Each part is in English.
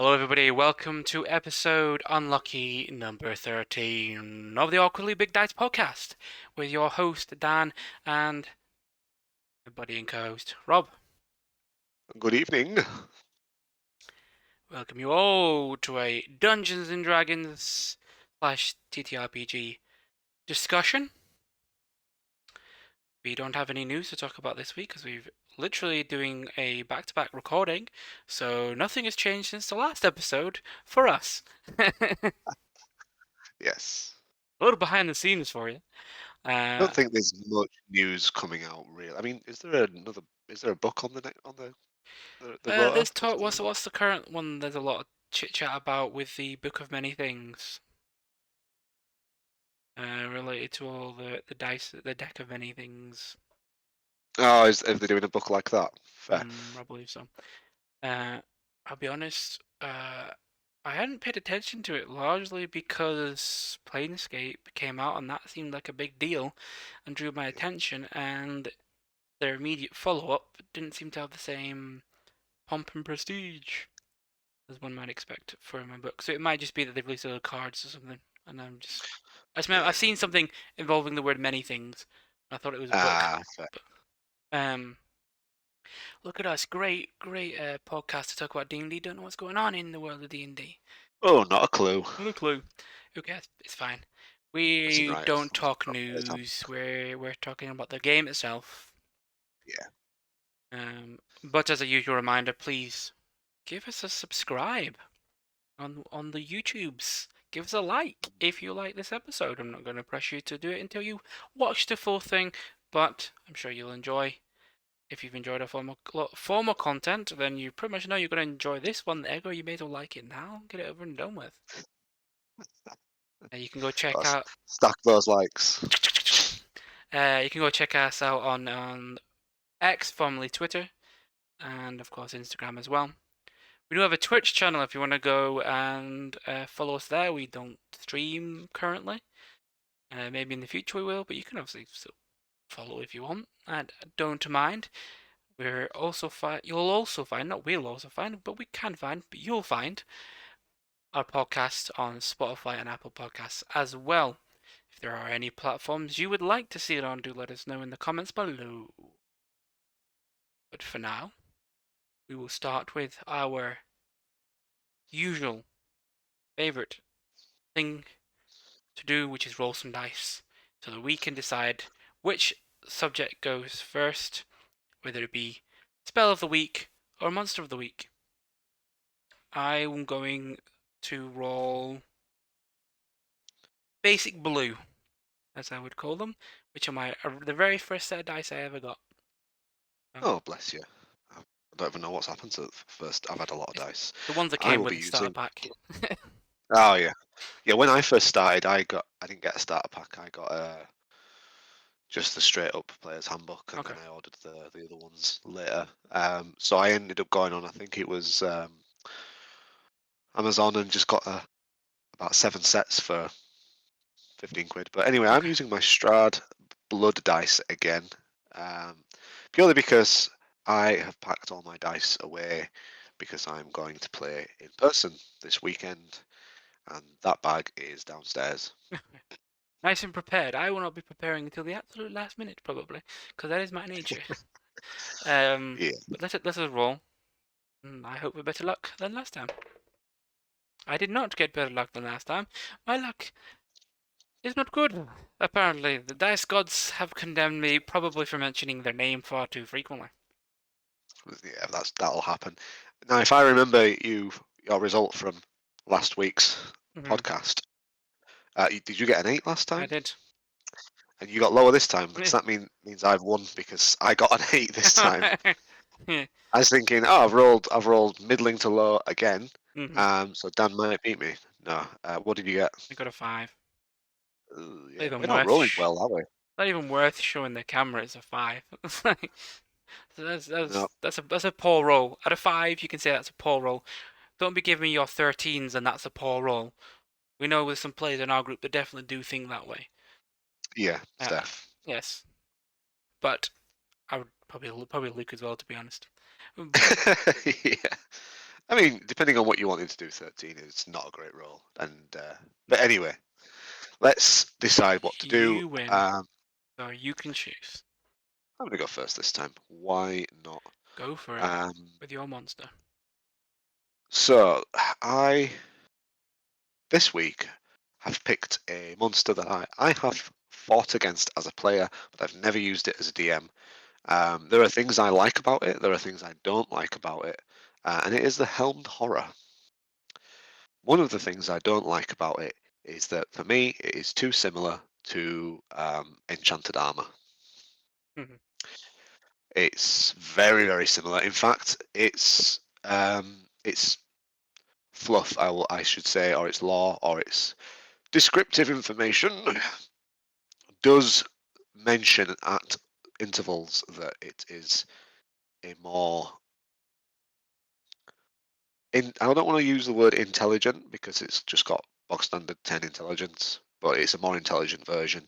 Hello, everybody. Welcome to episode unlucky number 13 of the Awkwardly Big Dice podcast with your host, Dan, and my buddy and co host, Rob. Good evening. Welcome you all to a Dungeons and Dragons slash TTRPG discussion. We don't have any news to talk about this week because we're literally doing a back to back recording, so nothing has changed since the last episode for us. Yes. A little behind the scenes for you. I don't think there's much news coming out, really. I mean, is there a book on the rotor There's or talk. something? What's the current one? There's a lot of chit chat about with the Book of Many Things, related to all the dice, the deck of many things. Oh, are they doing a book like that? Fair. I believe so. I'll be honest. I hadn't paid attention to it largely because Planescape came out and that seemed like a big deal, and drew my attention. And their immediate follow-up didn't seem to have the same pomp and prestige as one might expect for my book. So it might just be that they've released other cards or something, and I've Yeah. seen something involving the word many things. I thought it was a book. Fair. But, look at us, great podcast to talk about D&D. Don't know what's going on in the world of D&D. Oh, not a clue. Not a clue. Who cares? It's fine. Isn't We right. don't talk Not very tough. news. We're talking about the game itself. Yeah. But as a usual reminder, please give us a subscribe on the YouTubes. Give us a like if you like this episode. I'm not going to press you to do it until you watch the full thing, but I'm sure you'll enjoy. If you've enjoyed our former content, then you pretty much know you're going to enjoy this one. Ego, you may as well like it now. Get it over and done with. You can go check Let's out. stack those likes. You can go check us out on X, formerly Twitter, and of course Instagram as well. We do have a Twitch channel if you want to go and follow us there. We don't stream currently. Maybe in the future we will, but you can obviously still follow if you want. I don't mind. We're also you'll also find, not we'll also find, but we can find, but you'll find our podcast on Spotify and Apple Podcasts as well. If there are any platforms you would like to see it on, do let us know in the comments below. But for now, we will start with our usual favorite thing to do, which is roll some dice, so that we can decide which subject goes first, whether it be spell of the week or monster of the week. I am going to roll basic blue, as I would call them, which are the very first set of dice I ever got. Oh, bless you. I don't even know what's happened to the first. I've had a lot of It's dice. the ones that I came will with be the starter using. pack. Oh yeah, yeah. When I first started, I didn't get a starter pack. I got just the straight up player's handbook, and Okay. then I ordered the other ones later. So I ended up going on. I think it was Amazon, and just got about 7 sets for 15 quid. But anyway, I'm Okay. using my Strad blood dice again, um, purely because I have packed all my dice away because I'm going to play in person this weekend, and that bag is downstairs. Nice and prepared. I will not be preparing until the absolute last minute, probably, because that is my nature. Yeah. But let's roll. I hope for better luck than last time. I did not get better luck than last time. My luck is not good. Apparently, the dice gods have condemned me, probably for mentioning their name far too frequently. Yeah, that'll happen. Now, if I remember your result from last week's Mm-hmm. podcast, did you get an 8 last I time? did. And you got lower this time? Does that means I've won because I got an 8 this time? Yeah. I was thinking, oh, I've rolled middling to low again. Mm-hmm. So Dan might beat me. No. What did you get? I got a 5. Not Yeah, even we're not worth. rolling well, are we? Not even worth showing the camera it's a 5. So No. that's a poor roll. Out of 5, you can say that's a poor roll. Don't be giving me your 13s and that's a poor roll. We know there's some players in our group that definitely do think that way. Yeah, Uh, Steph. yes, but I would probably Luke as well, to be honest. Yeah. I mean, depending on what you wanted to do, 13 is not a great roll. And but anyway, let's decide what to do. You win, so you can choose. I'm gonna go first this time. Why not? Go for it Um, with your monster. so I this week have picked a monster that I have fought against as a player, but I've never used it as a DM. There are things I like about it. There are things I don't like about it, and it is the Helmed Horror. One of the things I don't like about it is that for me it is too similar to Enchanted Armor. Mhm. It's very, very similar. In fact, it's fluff, I should say, or its lore, or its descriptive information does mention at intervals that it is a more I don't want to use the word intelligent because it's just got bog standard 10 intelligence, but it's a more intelligent version,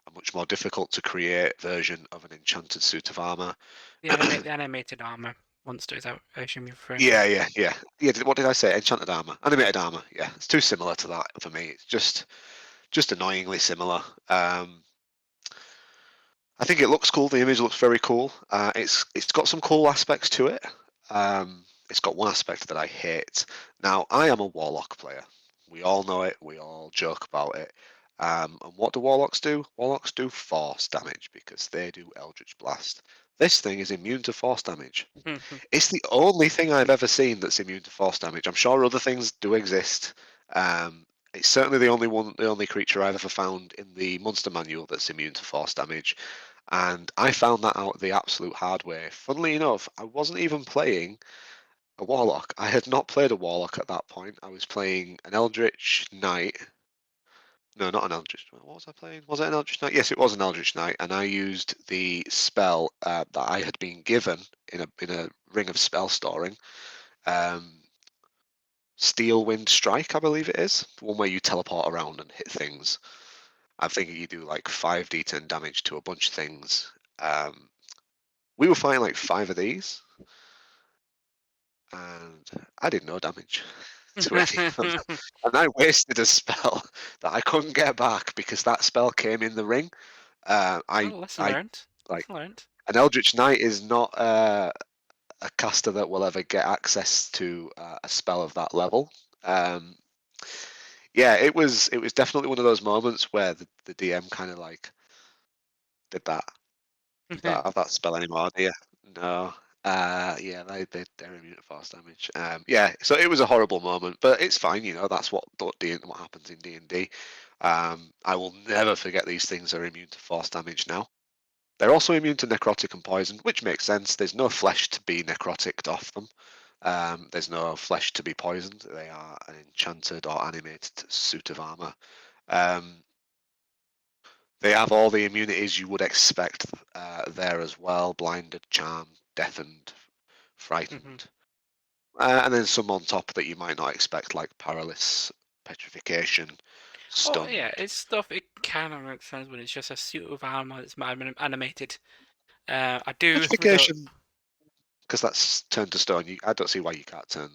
a much more difficult to create version of an enchanted suit of armor. The animated armor monster is that I assume you're referring to. Yeah. What did I say? Enchanted armor, animated armor. Yeah, it's too similar to that for me. It's just annoyingly similar. I think it looks cool. The image looks very cool. It's got some cool aspects to it. It's got one aspect that I hate. Now, I am a warlock player. We all know it. We all joke about it. And what do warlocks do? Warlocks do force damage because they do Eldritch Blast. This thing is immune to force damage. It's the only thing I've ever seen that's immune to force damage. I'm sure other things do exist. It's certainly the only creature I've ever found in the monster manual that's immune to force damage, and I found that out the absolute hard way. Funnily enough, I wasn't even playing a warlock. I had not played a warlock at that point. I was playing an Eldritch Knight. No, not an Eldritch. What was I playing? Was it an Eldritch Knight? Yes, it was an Eldritch Knight, and I used the spell that I had been given in a ring of spell storing. Um, Steel Wind Strike, I believe it is, the one where you teleport around and hit things. I think you do like 5d10 damage to a bunch of things. We were fighting like 5 of these, and I did no damage to any of them. And I wasted a spell that I couldn't get back because that spell came in the ring. Well, lesson I learned. like Lesson learned. an Eldritch Knight is not a caster that will ever get access to a spell of that level. Um, yeah, it was definitely one of those moments where the DM kind of like did that. You don't have that spell anymore, do you? No. Yeah, they're immune to force damage. Yeah, so it was a horrible moment, but it's fine. That's what happens in D&D. I will never forget these things are immune to force damage now. They're also immune to necrotic and poison, which makes sense. There's no flesh to be necrotic off them. There's no flesh to be poisoned. They are an enchanted or animated suit of armor. Um, they have all the immunities you would expect there as well: blinded, charmed, deafened, Mhm. frightened, and then some on top that you might not expect, like paralysis, petrification, Oh yeah, stunned. it's stuff. It kind of makes sense when it's just a suit of armor that's animated. I do though. Petrification, because that's turned to stone. I don't see why you can't turn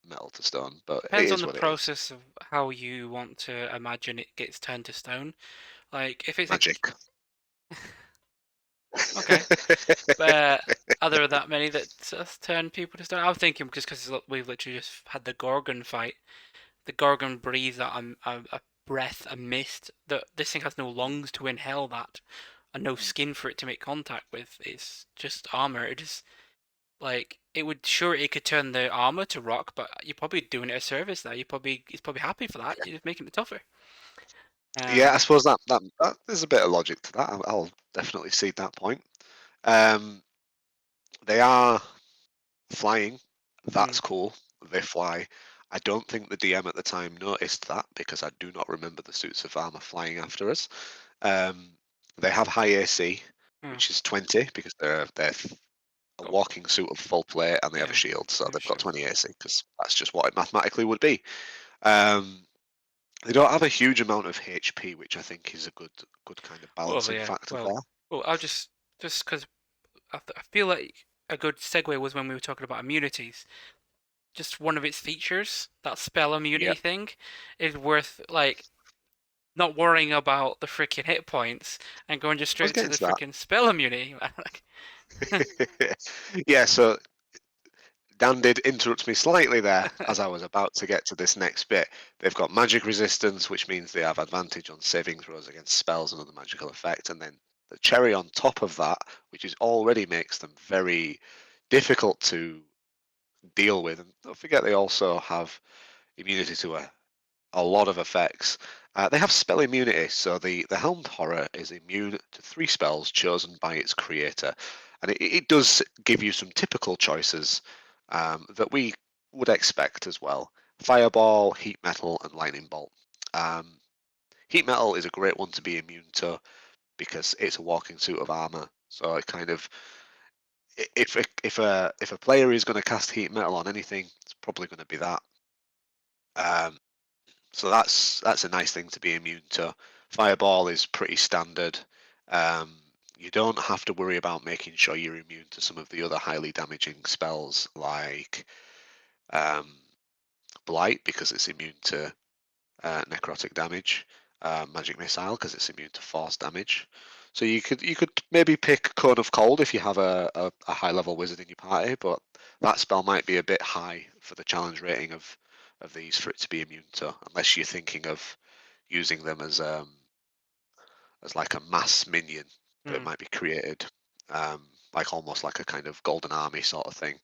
metal to stone, but it Depends on is the what it is. process of how you want to imagine it gets turned to stone. Like if it's a Magic. okay, but are there that many that just turn people to stone? I'm thinking just because we've literally just had the Gorgon fight. The Gorgon breathes out a breath, a mist. That this thing has no lungs to inhale that, and no skin for it to make contact with. It's just armor. It is like it would sure it could turn the armor to rock, but you're probably doing it a service there. It's probably happy for that. You're just making it tougher. Yeah, I Um. suppose that there's a bit of logic to that. I'll definitely see that point. Um, they are flying. Hmm. That's cool. They fly. I don't think the DM at the time noticed that because I do not remember the suits of armor flying after us. Um, they have high AC, Hmm. which is 20 because they're a Got walking suit of full plate and they have a yeah. shield, so They have a they've got shield. 20 AC because that's just what it mathematically would be. Um, they don't have a huge amount of HP, which I think is a good kind of Well, balancing yeah. factor Well, there. I'll just because I feel like a good segue was when we were talking about immunities. just one of its features, that spell Yeah, immunity thing, is worth like not worrying about the freaking hit points and going just I was straight to getting the to that. freaking spell immunity. Yeah, so Dan did interrupt me slightly there as I was about to get to this next bit. They've got magic resistance, which means they have advantage on saving throws against spells and other magical effects. And then the cherry on top of that, which is already makes them very difficult to deal with. And don't forget, they also have immunity to a lot of effects. They have spell immunity, so the Helmed Horror is immune to 3 spells chosen by its creator, and it does give you some typical choices that we would expect as well: Fireball, Heat Metal, and Lightning Bolt. Um, Heat Metal is a great one to be immune to because it's a walking suit of armor. So it kind of if a player is going to cast Heat Metal on anything, it's probably going to be that. Um, So that's a nice thing to be immune to. Fireball is pretty standard. You don't have to worry about making sure you're immune to some of the other highly damaging spells like um, Blight because it's immune to necrotic damage, Magic Missile because it's immune to force damage. So you could maybe pick Cone of Cold if you have a high level wizard in your party, but that spell might be a bit high for the challenge rating of these for it to be immune to, unless you're thinking of using them as like a mass minion that Hmm. might be created, like almost like a kind of golden army sort of thing,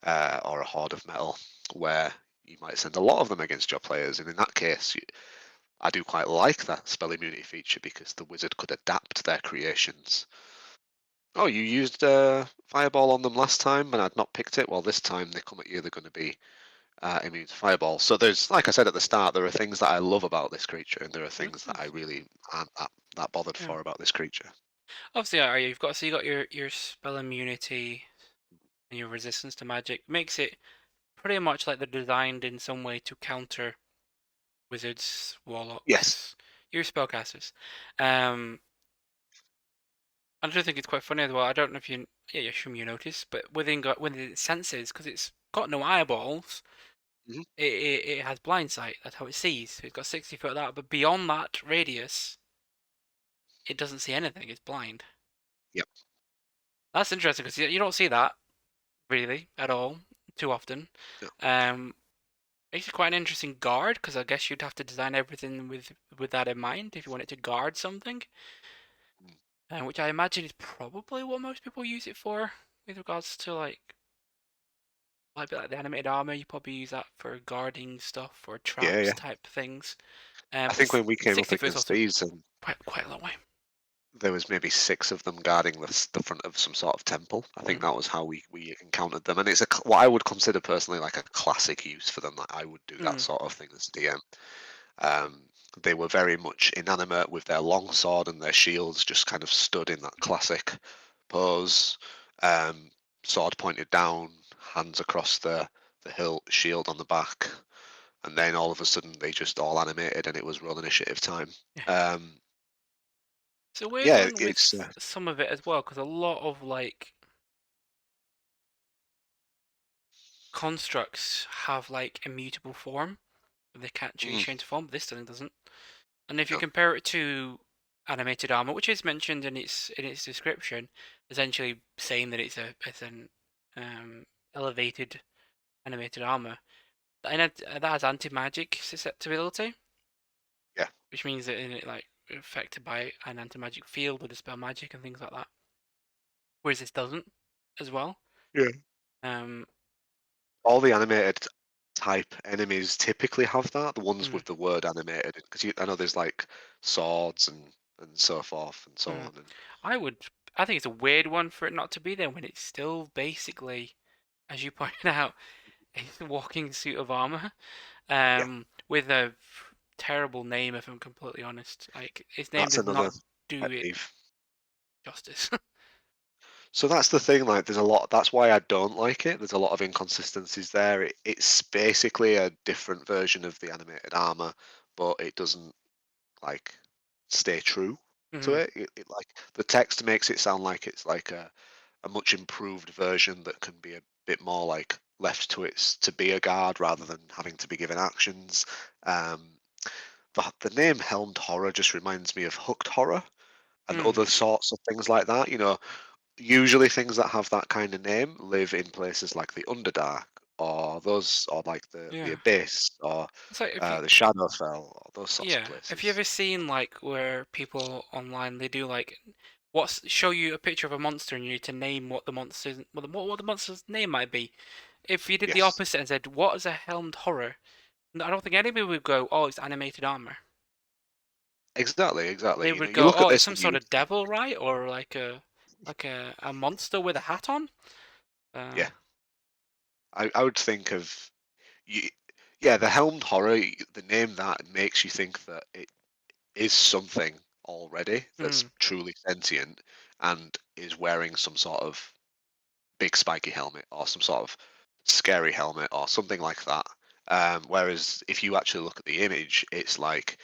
or a horde of metal, where you might send a lot of them against your players, and in that case, I do quite like that spell immunity feature because the wizard could adapt their creations. Oh, you used fireball on them last time, and I'd not picked it. Well, this time they come at you, they're going to be immune to fireball. So there's, like I said at the start, there are things that I love about this creature, and there are Nice, things that I nice. really aren't that bothered Yeah. for about this creature. Obviously, you got your spell immunity and your resistance to magic. Makes it pretty much like they're designed in some way to counter wizards, Yes. warlocks, your spellcasters. Um, I do think it's quite funny as well. I don't know if you, yeah, I assume you notice, but within its senses, because it's got no eyeballs, Hmm. it has blind sight. That's how it sees. So it's got 60 foot of that, but beyond that radius, it doesn't see anything. It's blind. Yep. That's interesting because you don't see that really at all too often. No. Um, Makes it quite an interesting guard because I guess you'd have to design everything with that in mind if you want it to guard something, Mm. which I imagine is probably what most people use it for with regards to like a bit like the animated armor. You probably use that for guarding stuff or Yeah, traps yeah. type things. I But think when we came up 60 foot is against also these, and quite a long way. there was maybe 6 of them guarding the front of some sort of temple. I think Mm, that was how we encountered them, and it's what I would consider personally like a classic use for them. Like I would do that mm, sort of thing as a DM. Um, they were very much inanimate with their long sword and their shields just kind of stood in that classic pose, um, sword pointed down, hands across the hilt, shield on the back, and then all of a sudden they just all animated and it was roll initiative time. yeah. Um, It's a weird yeah, one it's with some of it as well because a lot of like constructs have like immutable form. They can't mm, change form. This thing doesn't. And if you no, compare it to animated armor, which is mentioned in its description, essentially saying that it's an elevated animated armor, that has anti magic susceptibility, yeah, which means that in it like affected by an anti magic field or dispel magic and things like that. Whereas this doesn't, as well. yeah. Um, All the animated type enemies typically have that. The ones mm, with the word animated, because I know there's like swords and so forth and so mm. on. And I would. I think it's a weird one for it not to be there when it's still basically, as you pointed out, a walking suit of armor. yeah, With a terrible name, if I'm completely honest. Like its name that's does another not do pet it peeve. justice. So that's the thing. Like, there's a lot. That's why I don't like it. There's a lot of inconsistencies there. It's basically a different version of the animated armor, but it doesn't like stay true to Hmm. it. It like the text makes it sound like it's like a much improved version that can be a bit more like left to be a guard rather than having to be given actions. Um, the name Helmed Horror just reminds me of Hooked Horror and Hmm. other sorts of things like that. Usually things that have that kind of name live in places like the Underdark or those, or like the Yeah. Abyss or It's like if you the Shadowfell or those sorts of yeah, have you places. ever seen like where people online they do like what's show you a picture of a monster and you need to name what the monster's what the monster's name might be. If you did the Yes, opposite and said what is a helmed horror, I don't think anybody would go, oh, it's animated armor. exactly, exactly. They would You go, look at oh, it's this some and sort you of think, devil, right? Or like a monster with a hat on. Uh, yeah, I would think of you, yeah, the Helmed Horror. The name that makes you think that it is something already that's mm, truly sentient and is wearing some sort of big spiky helmet or some sort of scary helmet or something like that. Whereas if you actually look at the image, it's like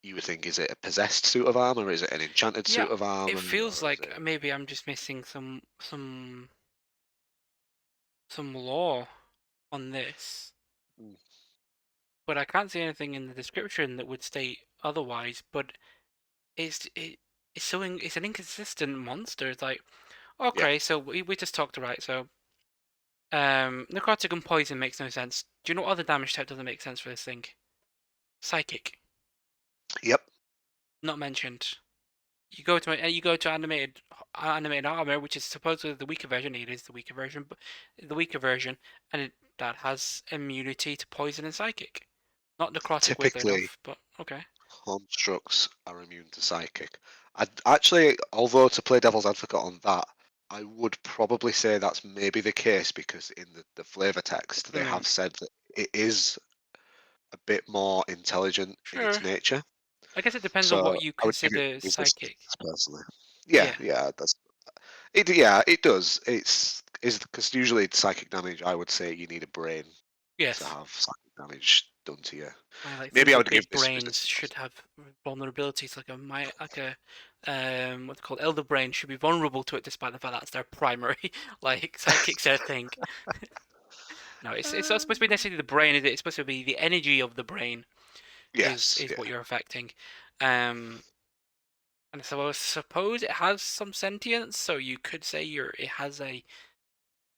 you would think, is it a possessed suit of armor? Is it an enchanted yeah, suit of it armor? feels Or is like it? maybe I'm just missing some lore on this. Mm, But I can't see anything in the description that would state otherwise. But it's an inconsistent monster. It's like yeah, okay, so we just talked right. So necrotic and poison makes no sense. Do you know what other damage type doesn't make sense for this thing? Psychic, yep, not mentioned. You go to animated armor, which is supposedly the weaker version. It is the weaker version, but the weaker version, and that has immunity to poison and psychic. Not necrotic, weirdly typically enough, but okay. constructs are immune to psychic. I'd actually, although to play devil's advocate on that, I would probably say that's maybe the case because in the flavor text they Hmm. have said that it is a bit more intelligent in its Sure. nature. I guess it depends on So what you I would give it consider resistance psychic. personally. Yeah, Yeah. yeah, that's it. Yeah, it does. It's is because usually psychic damage, I would say you need a brain to Yes. have psychic damage done to you. Like Maybe things I with would give big this brains resistance. should have vulnerabilities, like a what's it called elder brain should be vulnerable to it, despite the fact that's their primary like psychic their thing. No, it's not supposed to be necessarily the brain, is it? It's supposed to be the energy of the brain Yes, is yeah. what you're affecting. Um, and so I suppose it has some sentience, so you could say it has a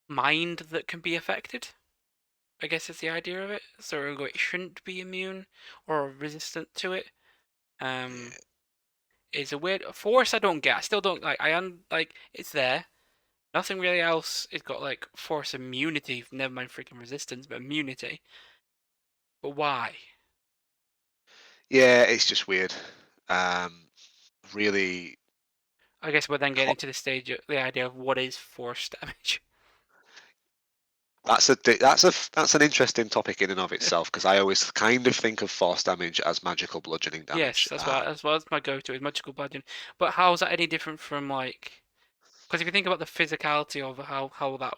mind that can be affected. I guess is the idea of it. So it shouldn't be immune or resistant to it. Um, is a weird force I don't get. I still don't like. Like it's there. Nothing really else. It's got like force immunity. Never mind freaking resistance, but immunity. But why? Yeah, it's just weird. Um, really, I guess we're then getting hot. to the stage of the idea of what is force damage. That's an interesting topic in and of itself because I always kind of think of force damage as magical bludgeoning Yes, damage. that's my go-to is magical bludgeon. But how is that any different from like? Because if you think about the physicality of how that,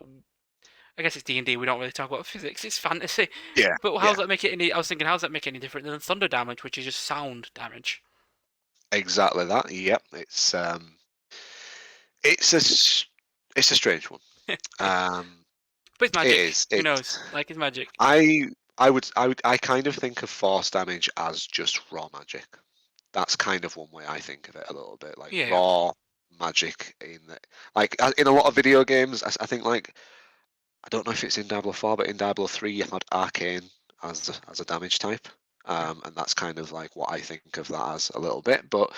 I guess it's D&D. We don't really talk about physics. It's fantasy. Yeah, But how yeah, does that make it any? I was thinking, how does that make it any different than thunder damage, which is just sound damage? exactly that. Yep, it's it's a strange one. Um, But it's it magic. is. Who knows? Like it's magic. I I kind of think of force damage as just raw magic. That's kind of one way I think of it a little bit, like Yeah. raw magic in that, like in a lot of video games. I think like I don't know if it's in Diablo 4, but in Diablo 3 you had arcane as a damage type. Yeah. And that's kind of like what I think of that as a little bit. But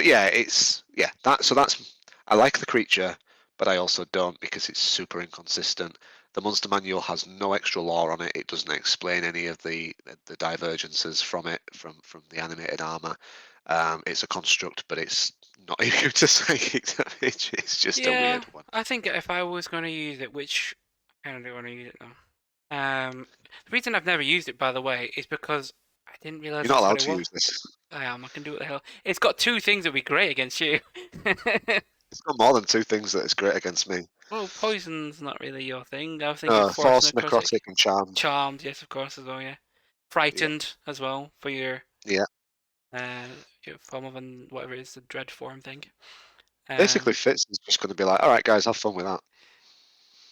yeah, it's yeah, that's I like the creature, but I also don't because it's super inconsistent. The monster manual has no extra lore on it. It doesn't explain any of the divergences from it from the animated armor. It's a construct, but it's not immune to psychic damage. It's just a Yeah. weird one. I think if I was going to use it, which I kind of don't want to use it now. The reason I've never used it, by the way, is because I didn't realize You're not that's what allowed it to was. use this. I am. I can do what the hell. It's got two things that would be great against you. It's got more than two things that is great against me. Well, poison's not really your thing. I was thinking force Force, necrotic. necrotic, and charmed. Charmed, yes, of course, as well, yeah. Yeah, Frightened as well for yeah. uh your form of whatever it is, the dread form thing. Basically, Um Fitz is just going to be like, "All right, guys, have fun with that."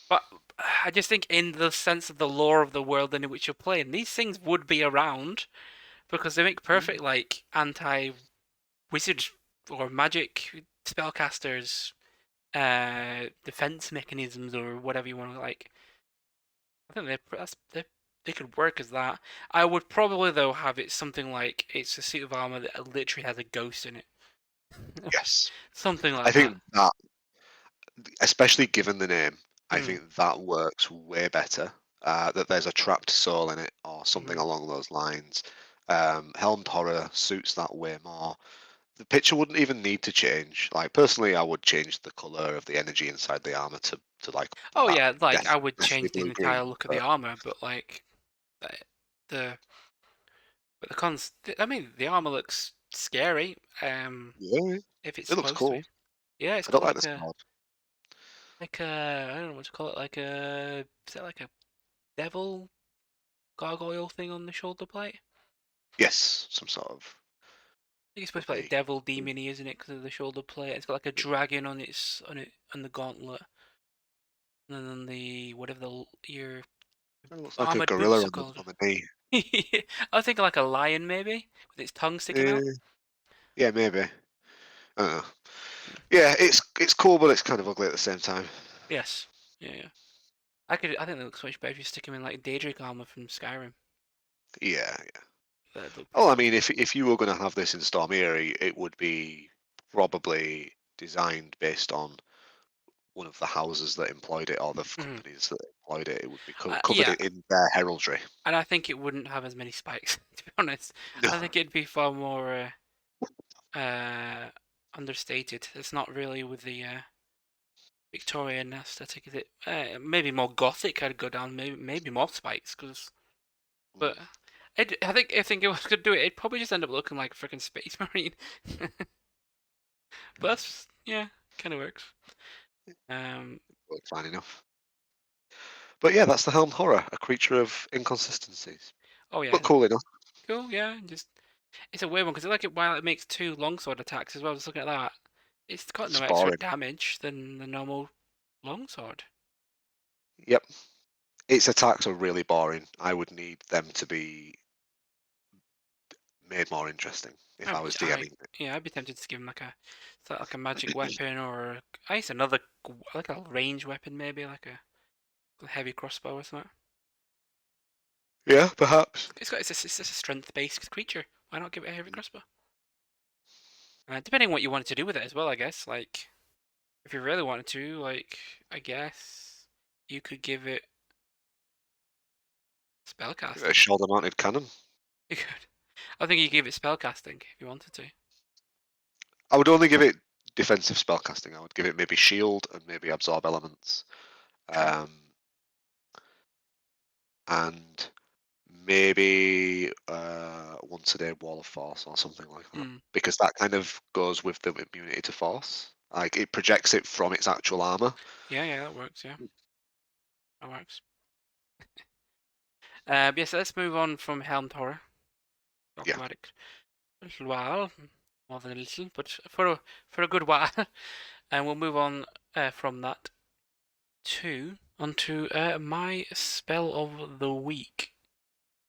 but I just think in the sense of the lore of the world in which you're playing, these things would be around because they make perfect Mm. like anti-wizard or magic spellcasters, defense mechanisms or whatever you want to like. I think they could work as that. I would probably though have it something like it's a suit of armor that literally has a ghost in it, Yes, something I like that. think that, especially given the name, I Mm, think that works way better. That there's a trapped soul in it, or something mm. along those lines. Helmed Horror suits that way more. The picture wouldn't even need to change. Like personally, I would change the color of the energy inside the armor to like Oh that yeah, like death, I would deathly change the blue entire green. look of the But armor, but like the the but the cons. I mean, the armor looks scary. yeah, If it's it looks supposed to cool. be. Yeah, it's I got don't like the sword. like a I don't know what to call it. Like a is that like a devil gargoyle thing on the shoulder plate? Yes, some sort of I think it's supposed to be like lovely. devil demony, isn't it? Because of the shoulder plate. It's got like a Yeah, dragon on the gauntlet, and then on the whatever your it looks like a armored gorilla boots are on the called. on the knee. I was thinking like a lion maybe with its tongue sticking out. Eh, yeah, maybe. I don't know. Yeah, it's cool, but it's kind of ugly at the same time. Yes. Yeah, yeah. I think that looks much better if you stick him in like Daedric armor from Skyrim. Yeah, yeah. That'd look Oh, pretty I good. mean, if you were going to have this in Stormiri, it would be probably designed based on one of the houses that employed it or the Hmm. companies that employed it. It would be covered Yeah, in their heraldry. and I think it wouldn't have as many spikes. To be honest, No. I think it'd be far more uh, understated. It's not really with the Victorian aesthetic, is it? Maybe more gothic. I'd go down. Maybe more spikes, because but Mm. I think it was gonna do it. It'd probably just end up looking like a freaking space marine. But that's yeah, kind of works. Um. Worked fine enough. But yeah, that's the Helmed Horror, a creature of inconsistencies. Oh But yeah, cool enough. cool. Yeah, just it's a weird one because while it makes two longsword attacks as well. Just looking at that, it's got no It's extra boring. damage than the normal longsword. Yep. Its attacks are really boring. I would need them to be made more interesting if I was I DMing it. yeah, I'd be tempted to give him like a magic weapon or I guess another like a range weapon maybe like a heavy crossbow or something. Yeah, perhaps. It's a strength based creature. Why not give it a heavy crossbow? Depending on what you wanted to do with it as well, I guess. Like if you really wanted to, like I guess you could give it A spellcasting. shoulder mounted cannon. You could. I think you give it spellcasting if you wanted to. I would only give it defensive spellcasting. I would give it maybe shield and maybe absorb elements. Okay. Um, and maybe once a day wall of force or something like that. Hmm. Because that kind of goes with the immunity to force. Like it projects it from its actual armor. Yeah, yeah, that works. Yeah, that works. Yeah, so let's move on from Helmed Horror. Talk Yeah. about it a little while, more than a little, but for a good while, and we'll move on from that to onto my spell of the week.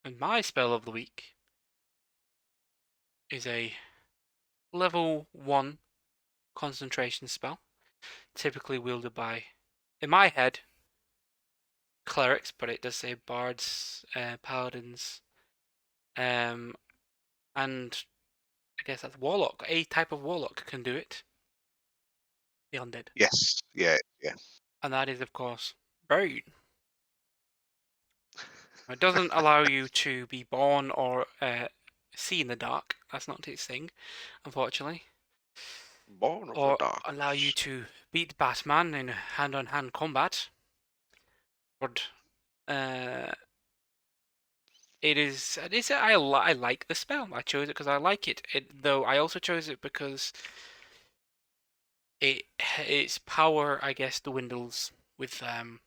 And my spell of the week is a level 1 concentration spell, typically wielded by, in my head, clerics, but it does say bards, paladins, um, and I guess that's warlock. A type of warlock can do it, the undead, Yes. Yeah. Yeah. and that is of course Bane. It doesn't allow you to be born or see in the dark. That's not its thing, unfortunately. Born of the Or allow you darkness. to beat Batman in hand-on-hand combat. But uh, I like the spell. I chose it because I like it. Though I also chose it because its power, I guess, dwindles with time.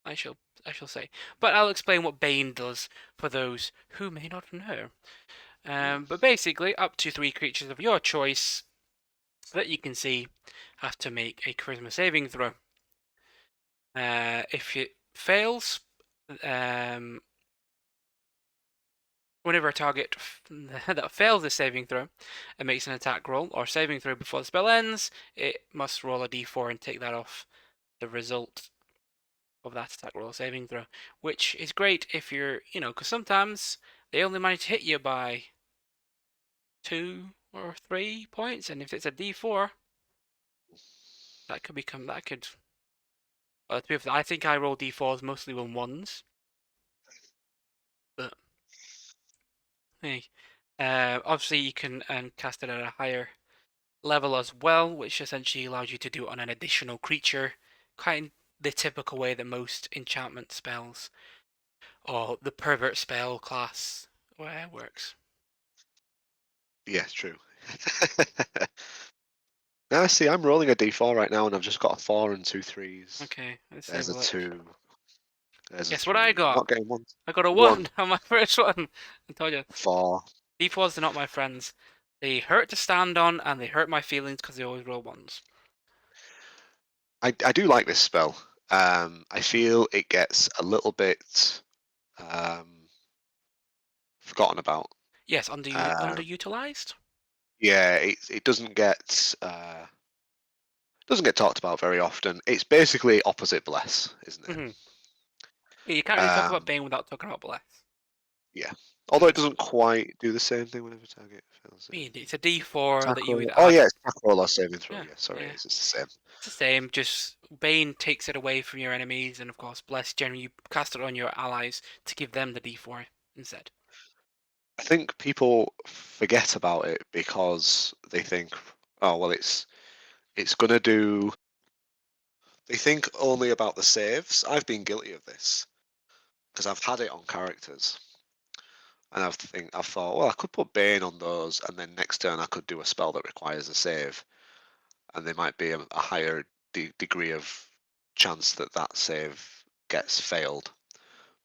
I shall I shall say. But I'll explain what Bane does for those who may not know. Mm. But basically, up to 3 creatures of your choice that you can see have to make a charisma saving throw. If it fails, um, whenever a target that fails the saving throw and makes an attack roll or saving throw before the spell ends, it must roll a d4 and take that off the result of that attack roll saving throw, which is great if you're, because sometimes they only manage to hit you by 2 or 3 points, and if it's a d4, that could become that could. Well, to be honest, I think I roll d4s mostly on ones, but hey, obviously you can cast it at a higher level as well, which essentially allows you to do it on an additional creature, kind of the typical way that most enchantment spells or the pervert spell class works. Yeah, true. Now, see, I'm rolling a d4 right now, and I've just got a 4 and 2 3s. Okay, let's have There's a a look. 2. There's a Guess what I 3. I'm got? not getting one. I got a 1 1, on my first one. I told you. 4. D4s are not my friends. They hurt to stand on and they hurt my feelings because they always roll ones. I do like this spell. I feel it gets a little bit um, forgotten about. Yes, Um, underutilized. yeah, it doesn't get talked about very often. It's basically opposite Bless, isn't it? Mm-hmm. Yeah, you can't really talk about Um, Bane without talking about Bless. yeah. Although it doesn't quite do the same thing whenever target fails I mean, saving. it's a D4 that Attack you roll. either Oh add. yeah, it's attack roll or saving throw. Yeah, Yeah, sorry, yeah. it's the same. It's the same, just Bane takes it away from your enemies, and of course, Bless generally you cast it on your allies to give them the D4 instead. I think people forget about it because they think, oh well, it's gonna do. They think only about the saves. I've been guilty of this because I've had it on characters, and I've thought, well, I could put Bane on those, and then next turn I could do a spell that requires a save, and there might be a higher degree of chance that that save gets failed.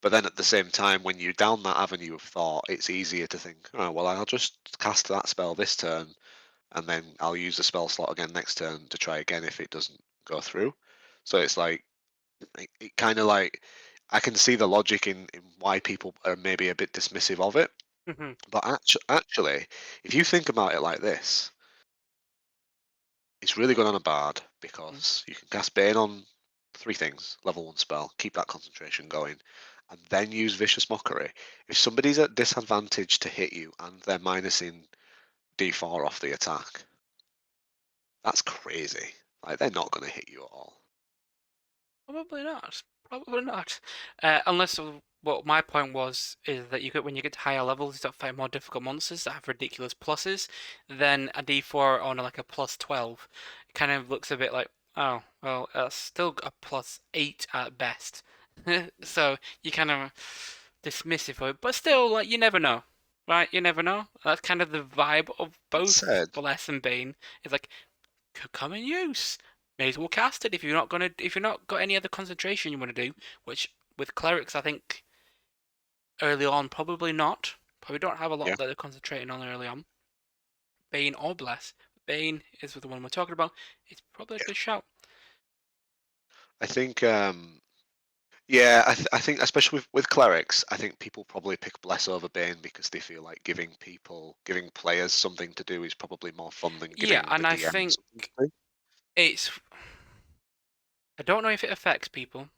But then at the same time, when you're down that avenue of thought, it's easier to think, oh well, I'll just cast that spell this turn, and then I'll use the spell slot again next turn to try again if it doesn't go through. So it's like it kind of like I can see the logic in why people are maybe a bit dismissive of it. Mm-hmm. But actually, if you think about it like this, it's really good on a bard because you can cast Bane on 3 things, level 1 spell, keep that concentration going, and then use Vicious Mockery. If somebody's at disadvantage to hit you and they're minusing D4 off the attack, that's crazy. Like, they're not going to hit you at all. Probably not. Probably not. Unless what my point was is that when you get to higher levels, you start fighting more difficult monsters that have ridiculous pluses. Then a D4 on like a +12 kind of looks a bit like, oh well, that's still a +8 at best. So you kind of dismiss it for it, but still, like you never know, right? You never know. That's kind of the vibe of That both said, Bless and Bane. It's like could come in use. May as well cast it if you're not got any other concentration you want to do, which with clerics I think early on probably not. Probably don't have a lot yeah, that they're concentrating on early on. Bane or Bless. Bane is the one we're talking about. It's probably a yeah. good shout. I think, yeah, I think especially with clerics, I think people probably pick Bless over Bane because they feel like giving players something to do is probably more fun than Yeah, giving the and I DM think something to do. it's. I don't know if it affects people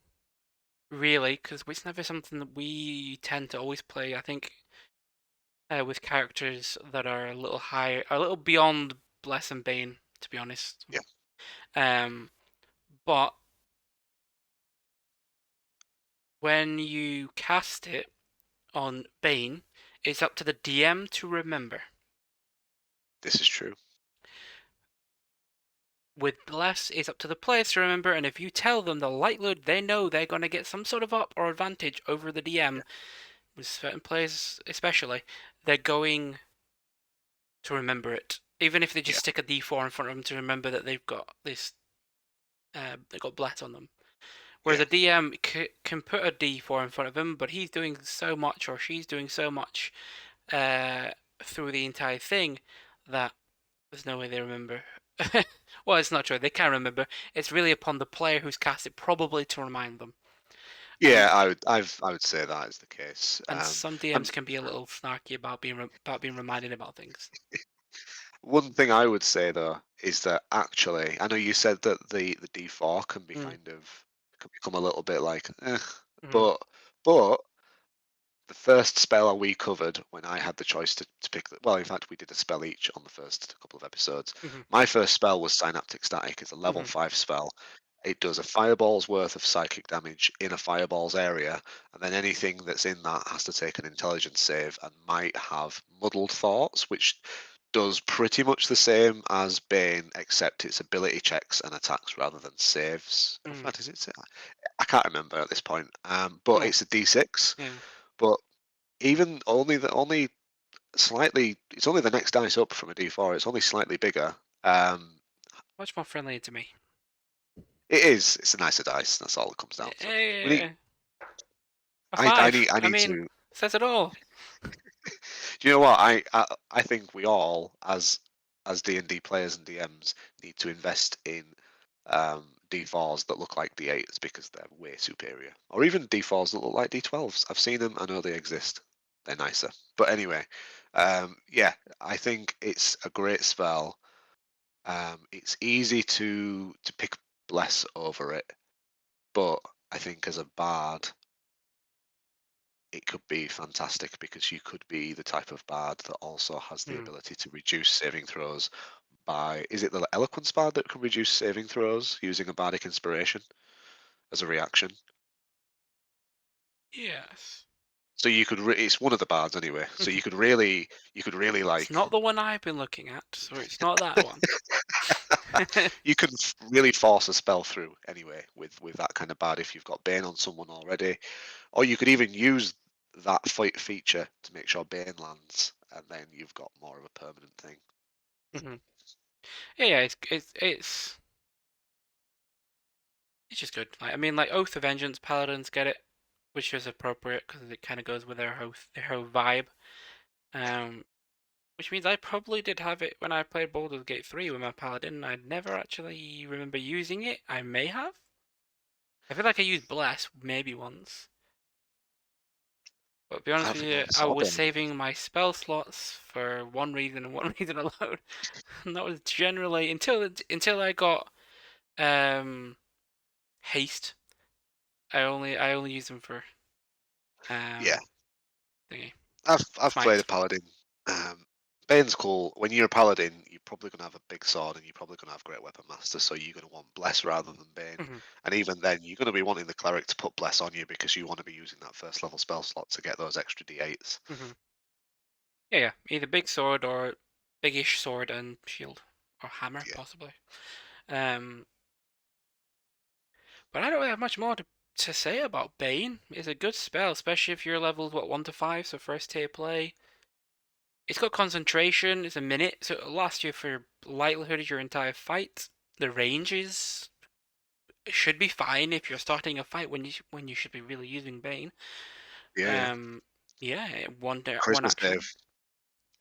really, because it's never something that we tend to always play. I think with characters that are a little higher, a little beyond Bless and Bane, to be honest. Yeah, Um, but when you cast it on Bane, it's up to the DM to remember. this is true. With Bless, it's up to the players to remember, and if you tell them the likelihood they know they're going to get some sort of up or advantage over the Yeah, DM, with certain players especially, they're going to remember it. Even if they just yeah, stick a D4 in front of them to remember that they've got this, they've got Bless on them. Whereas yeah. a DM can put a D4 in front of him, but he's doing so much or she's doing so much uh, through the entire thing that there's no way they remember. Well, it's not true. They can't remember. It's really upon the player who's cast it, probably to remind them. And Yeah, I would say that is the case. some And DMs can be a little snarky about being reminded about things. one thing I would say though is that actually, I know you said that the D4 can be Mm, kind of can become a little bit like, mm, but but the first spell we covered when I had the choice to pick well, in fact, we did a spell each on the first couple of episodes. mm, My first spell was Synaptic Static. It's a level mm, 5 spell. It does a fireball's worth of psychic damage in a fireball's area, and then anything that's in that has to take an intelligence save and might have muddled thoughts, which does pretty much the same as Bane, except it's ability checks and attacks rather than saves. In mm. fact, is it? I can't remember at this point. But Well, it's a D6. yeah. But even only slightly, it's only the next dice up from a D4. It's only slightly bigger. Um, Much more friendly to me. it is. It's a nicer dice. That's all it comes down to. We need. Eh, a I five. need. I I need mean, to. says it all. Do you know what? I think we all, as D&D players and DMs, need to invest in D4s that look like D8s because they're way superior. Or even D4s that look like D12s. I've seen them. I know they exist. They're nicer. But anyway, yeah, I think it's a great spell. It's easy to pick bless over it, but I think as a bard, it could be fantastic because you could be the type of bard that also has the Mm. ability to reduce saving throws by, is it the eloquence bard that can reduce saving throws using a bardic inspiration as a reaction? Yes. So you could it's one of the bards anyway. So you could really It's like not the one I've been looking at, so it's not that one. you can really force a spell through anyway with that kind of bard if you've got Bane on someone already. Or you could even use that feature to make sure Bane lands, and then you've got more of a permanent thing. Hmm. Yeah, it's just good. Like, I mean, like Oath of Vengeance, Paladins get it, which is appropriate because it kind of goes with their whole vibe. Um, which means I probably did have it when I played Baldur's Gate 3 with my Paladin. I never actually remember using it. I may have. I feel like I used Bless maybe once. But to be I honest don't with think I you, ever I saw was Bane. saving my spell slots for one reason and one reason alone. And that was generally until I got um haste. I only use them for Yeah, um thingy. I've played a Smite. paladin. Um, Bane's cool. When you're a paladin, you're probably gonna have a big sword, and you're probably gonna have great weapon master. So you're gonna want bless rather than Bane. Hmm. And even then, you're gonna be wanting the cleric to put bless on you because you want to be using that first level spell slot to get those extra d8s. Hmm. Yeah, yeah. Either big sword or biggish sword and shield. Or hammer, Yeah, possibly. Um but I don't really have much more to say about Bane. It's a good spell, especially if you're levels 1 to 5, so first tier play. It's got concentration, it's a minute, so it'll last you for likelihood of your entire fight. The range is should be fine if you're starting a fight when you should be really using Bane. yeah, yeah. Um, yeah, one Charisma action. save.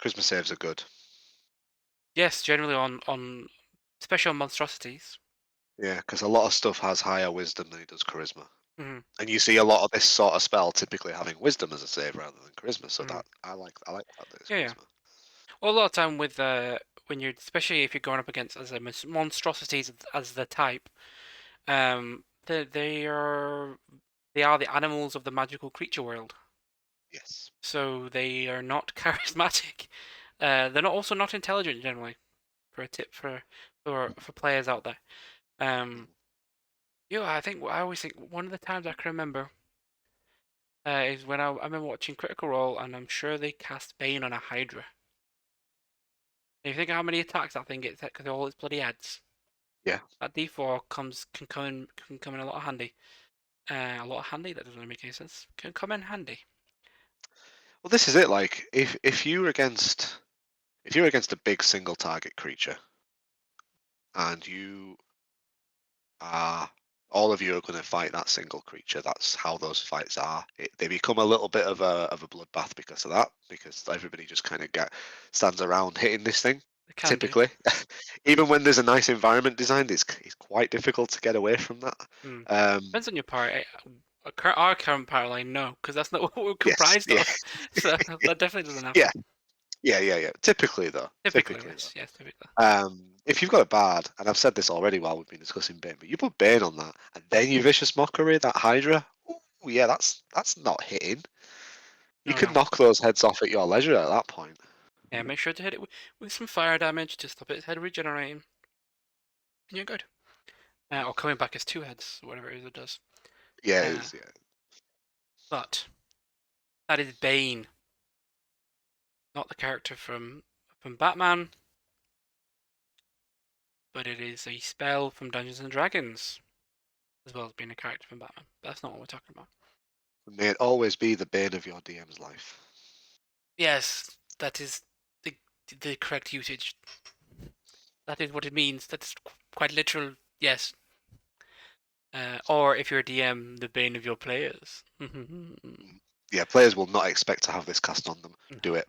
Charisma saves are good. Yes, generally on special monstrosities. Yeah, because a lot of stuff has higher wisdom than it does charisma. Hmm. And you see a lot of this sort of spell typically having wisdom as a save rather than charisma. So Hmm. that I like that it's Yeah, yeah. charisma. Well, a lot of time with when you're especially if you're going up against as a monstrosities as the type, they are the animals of the magical creature world. Yes. So they are not charismatic. They're not also not intelligent generally. For a tip for players out there. Um, Mhm. I think I always think one of the times I can remember is when I remember watching Critical Role, and I'm sure they cast Bane on a Hydra. And you think how many attacks that thing gets because all its bloody heads. Yeah. That D4 can come in a lot of handy. A lot of handy. That doesn't really make any sense. Can come in handy. Well, this is it. Like, if you're against a big single target creature, and you are all of you are going to fight that single creature. That's how those fights are. They become a little bit of a bloodbath because of that. Because everybody just kind of stands around hitting this thing. They can do. typically. Even when there's a nice environment designed, it's quite difficult to get away from that. Hmm. Um, Depends on your party. Our current party line, no, because that's not what we're yes, comprised yeah, of. So that definitely doesn't yeah, happen. yeah. Typically though, Typically, typically though. yes, typically. If you've got a bard, and I've said this already while we've been discussing Bane, but you put Bane on that, and then you vicious mockery that Hydra. Oh yeah, that's not hitting. You No, can no. knock those heads off at your leisure at that point. Yeah, make sure to hit it with some fire damage to stop its head regenerating, and you're good. Or coming back as two heads, whatever it is it does. Yeah, it Uh, is, yeah. but that is Bane, not the character from Batman, but it is a spell from Dungeons and Dragons, as well as being a character from Batman. But that's not what we're talking about. May it always be the bane of your DM's life. Yes, that is the the correct usage. That is what it means. That's quite literal. Yes. Or if you're a DM, the bane of your players. Yeah, players will not expect to have this cast on them. Do it.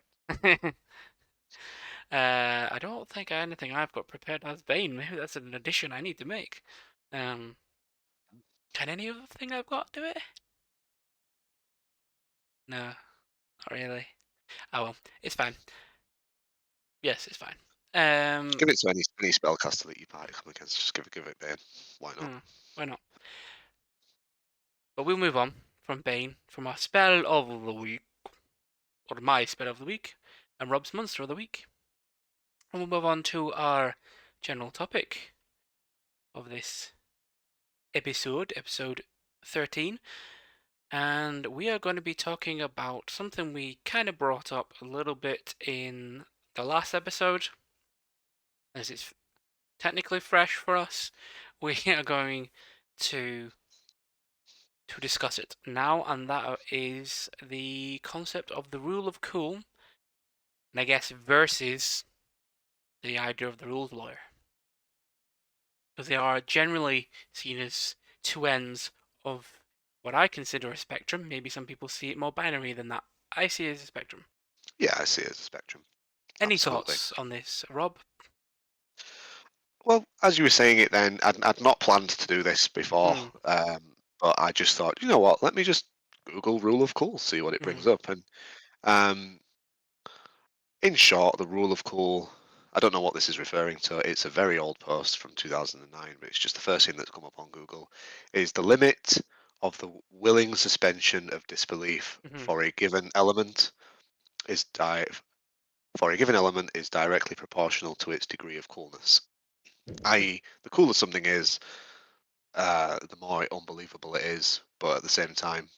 I don't think anything I've got prepared as Bane. Maybe that's an addition I need to make. Um, can any other thing I've got do it? No, not really. Oh well, it's fine. Yes, it's fine. Give it to any spellcaster that you party come against. Just give it Bane. Why not? Why not? But we'll move on from Bane, from our spell of the week, or my spell of the week, and Rob's monster of the week. And we'll move on to our general topic of this episode 13. And we are going to be talking about something we kind of brought up a little bit in the last episode, as it's technically fresh for us. We are going to discuss it now, and that is the concept of the rule of cool, and I guess versus the idea of the rules lawyer. Because they are generally seen as two ends of what I consider a spectrum. Maybe some people see it more binary than that. I see it as a spectrum. Yeah, I see it as a spectrum. Any Absolutely. thoughts on this, Rob? Well, as you were saying it then, I'd not planned to do this before, Hmm. but I just thought, you know what, let me just Google rule of cool, see what it Hmm. brings up. And um, in short, the rule of cool, I don't know what this is referring to. It's a very old post from 2009, but it's just the first thing that's come up on Google, is the limit of the willing suspension of disbelief Hmm. for a given element is for a given element is directly proportional to its degree of coolness. I.e., the cooler something is, the more unbelievable it is. But at the same time,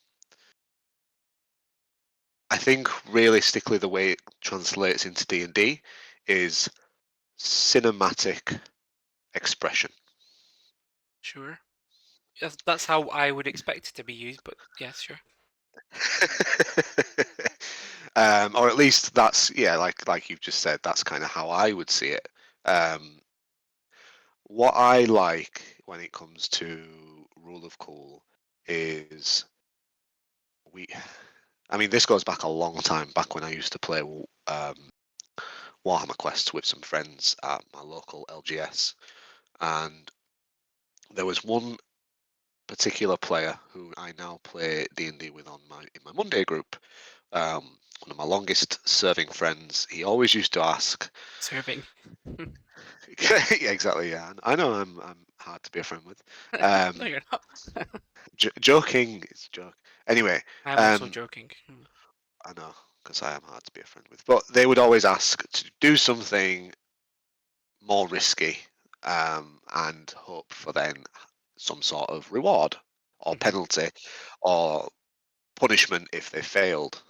I think realistically the way it translates into D&D is cinematic expression. Sure. Yes, that's how I would expect it to be used, but yes, sure. Or at least that's, yeah, like you've just said, that's kind of how I would see it. Um, what I like when it comes to rule of cool is we I mean, this goes back a long time, back when I used to play Warhammer Quests with some friends at my local LGS, and there was one particular player who I now play D&D with in my Monday group. One of my longest serving friends. He always used to ask. Serving. Yeah, exactly. Yeah, I know I'm hard to be a friend with. No, Um, you're not. joking is a joke. Anyway, I'm also um, joking. I know, because I am hard to be a friend with. But they would always ask to do something more risky, and hope for then some sort of reward or Hmm. penalty or punishment if they failed.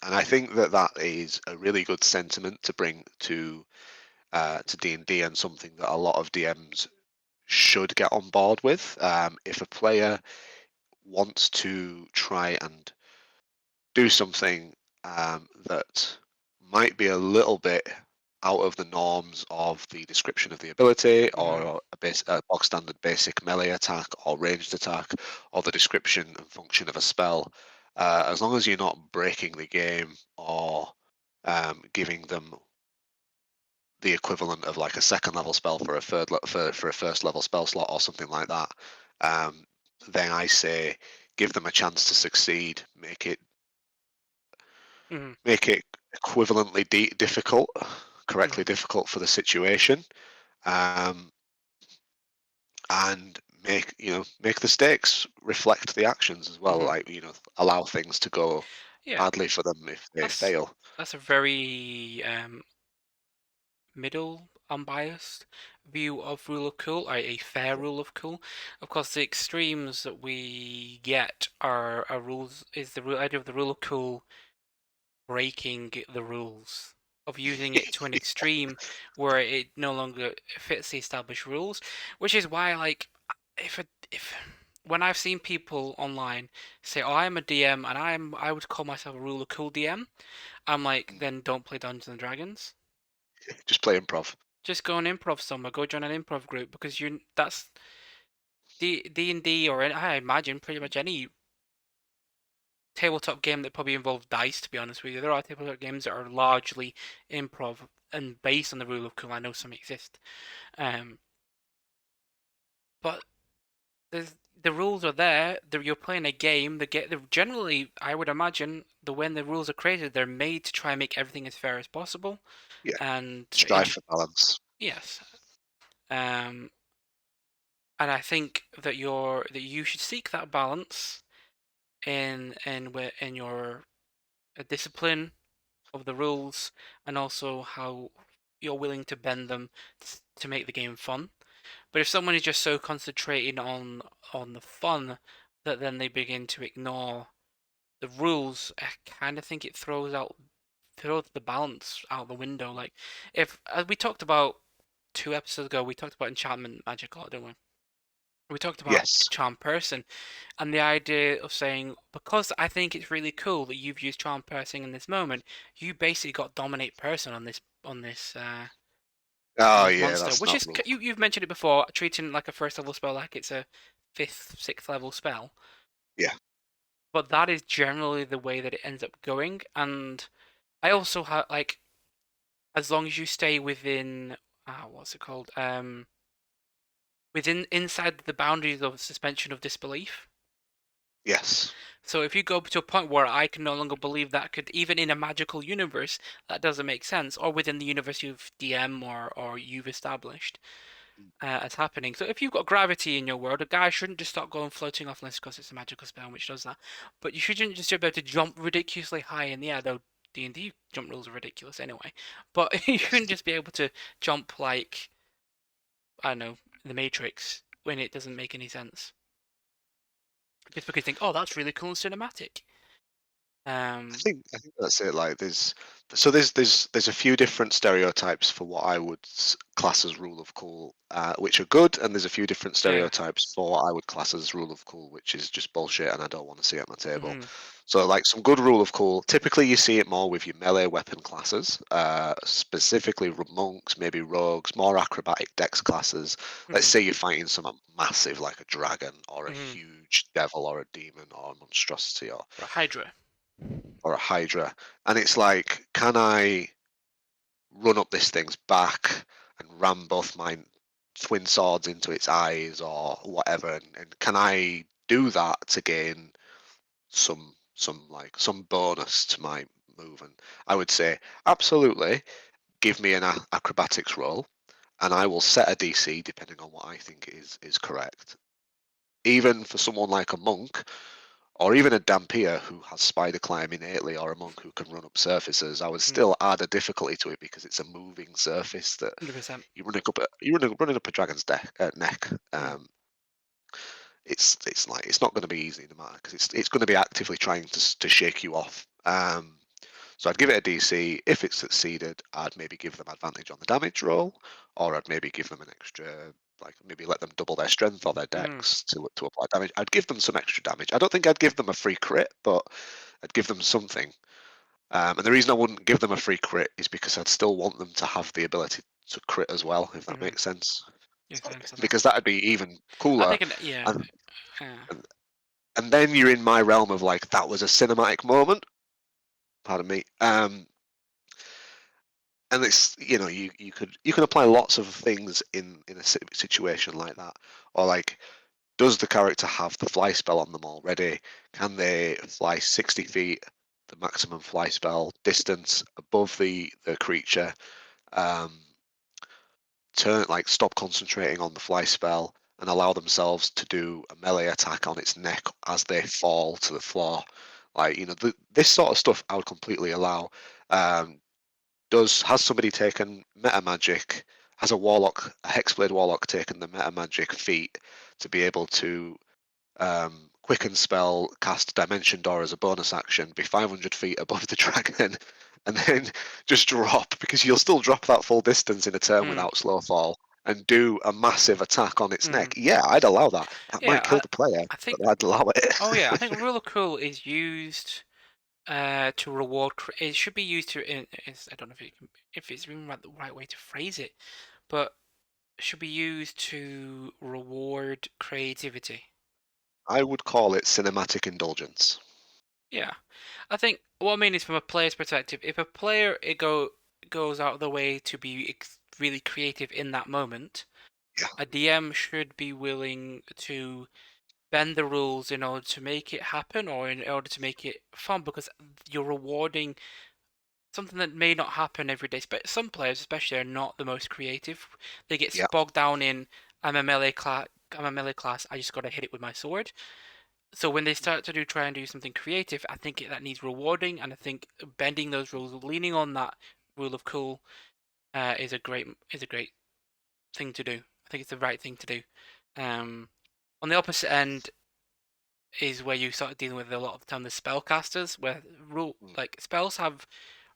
And I think that that is a really good sentiment to bring to D&D, and something that a lot of DMs should get on board with. If a player wants to try and do something that might be a little bit out of the norms of the description of the ability, Hmm. or a bog standard basic melee attack or ranged attack, or the description and function of a spell, as long as you're not breaking the game or giving them the equivalent of like a second level spell for a for a first level spell slot or something like that, um, then I say give them a chance to succeed. Mhm. Make it equivalently difficult, correctly Mhm. difficult for the situation, um, and make the stakes reflect the actions as well. Mhm. Like allow things to go Yeah, badly for them if they that's fail. that's a very middle, unbiased view of rule of cool, or a fair rule of cool. Of course, the extremes that we get are rules. Is the idea of the rule of cool breaking the rules, of using it to an extreme where it no longer fits the established rules, which is why, like, if when I've seen people online say, "Oh, I'm a DM and I would call myself a rule of cool DM," I'm like, then don't play Dungeons and Dragons. Just play improv. Just go and improv somewhere. Go join an improv group because that's D&D, or I imagine pretty much any tabletop game that probably involves dice. To be honest with you, there are tabletop games that are largely improv and based on the rule of cool. I know some exist, um, but the rules are there. You're playing a game. Generally, I would imagine when the rules are created, they're made to try and make everything as fair as possible. Yeah, And strive for balance. yes, um, and I think that you should seek that balance in your discipline of the rules, and also how you're willing to bend them to make the game fun. But if someone is just so concentrated on the fun that then they begin to ignore the rules, I kind of think it throws the balance out the window. Like, if as we talked about 2 episodes ago, we talked about enchantment magic a lot, didn't we? We talked about Yes. charm person, and the idea of saying, because I think it's really cool that you've used charm person in this moment, you basically got dominate person on Oh this yeah, monster, that's which not is, rule. you've mentioned it before, treating it like a first level spell like it's a fifth, sixth level spell. Yeah. But that is generally the way that it ends up going, and I also have, like, as long as you stay within, what's it called, within inside the boundaries of suspension of disbelief. Yes. So if you go to a point where I can no longer believe that could, even in a magical universe, that doesn't make sense, or within the universe you've DM or you've established as happening. So if you've got gravity in your world, a guy shouldn't just start going floating off unless because it's a magical spell which does that. But you shouldn't just be able to jump ridiculously high in the air, though D&D jump rules are ridiculous anyway. But you Yes. shouldn't just be able to jump like, I don't know, the Matrix when it doesn't make any sense. Just because you think, oh, that's really cool and cinematic. Um, I think that's it. Like there's a few different stereotypes for what I would class as rule of cool, which are good, and there's a few different yeah. stereotypes for what I would class as rule of cool, which is just bullshit, and I don't want to see at my table. Hmm. So like some good rule of cool, typically you see it more with your melee weapon classes, specifically monks, maybe rogues, more acrobatic dex classes. Let's Hmm. say you're fighting someone massive like a dragon or a Hmm. huge devil or a demon or a monstrosity Or Hydra. or a hydra, and it's like, can I run up this thing's back and ram both my twin swords into its eyes or whatever, and can I do that to gain some bonus to my move? And I would say absolutely, give me an acrobatics roll, and I will set a DC depending on what I think is correct. Even for someone like a monk, or even a Dampier who has spider climb innately, or a monk who can run up surfaces, I would Mm, still add a difficulty to it because it's a moving surface that 100%. running up a dragon's neck. Mm, It's like it's not going to be easy no matter because it's going to be actively trying to shake you off. So I'd give it a DC. If it succeeded, I'd maybe give them advantage on the damage roll, or I'd maybe give them an extra, like maybe let them double their strength or their mm, dex to apply damage. I'd give them some extra damage. I don't think I'd give them a free crit, but I'd give them something. And the reason I wouldn't give them a free crit is because I'd still want them to have the ability to crit as well, if that mm-hmm. makes sense. Yes, I understand that. Because that'd be even I cooler. think, yeah. And Uh, and, and then you're in my realm of like that was a cinematic moment. Pardon me. and it's you can apply lots of things in a situation like that, or like, does the character have the fly spell on them already? Can they fly 60 feet, the maximum fly spell distance above the creature? Um, stop concentrating on the fly spell and allow themselves to do a melee attack on its neck as they fall to the floor. Like, this sort of stuff I would completely allow. Um, does has somebody taken meta magic? Has a hexblade warlock taken the meta magic feat to be able to quicken spell, cast Dimension Door as a bonus action, be 500 feet above the dragon, and then just drop, because you'll still drop that full distance in a turn Mm, without slow fall, and do a massive attack on its mm. neck. Yeah, I'd allow that. That Yeah, might kill the player, I but think. I'd allow it. Oh yeah, I think rule of cool is used to reward. It should be used to. I don't know if it's even the right way to phrase it, but it should be used to reward creativity. I would call it cinematic indulgence. Yeah, I think what I mean is from a player's perspective. If a player goes out of the way to be really creative in that moment, Yeah, a DM should be willing to bend the rules in order to make it happen or in order to make it fun because you're rewarding something that may not happen every day. But some players, especially, are not the most creative. They get yeah, bogged down in I'm a melee class. I'm a melee class. I just got to hit it with my sword. So when they start to try and do something creative, I think that needs rewarding, and I think bending those rules, leaning on that rule of cool, is a great thing to do. I think it's the right thing to do. Um, on the opposite end is where you start dealing with a lot of the time the spellcasters, where mm, like spells have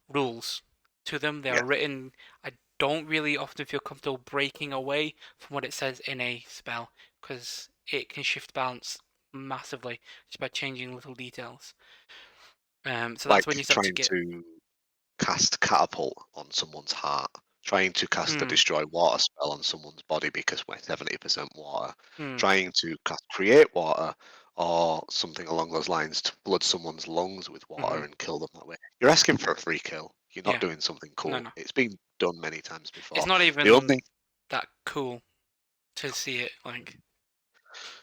rules to them. They yeah. are written. I don't really often feel comfortable breaking away from what it says in a spell because it can shift balance massively just by changing little details. So that's Like when you start to trying get. to cast catapult on someone's heart, trying to cast the Hmm. destroy water spell on someone's body because we're 70% water, Hmm. trying to cast create water or something along those lines to flood someone's lungs with Hmm. water and kill them that way. You're asking for a free kill. You're not Yeah. doing something No. cool. No. It's been done many times It's before. not The even only that cool to see it. Like.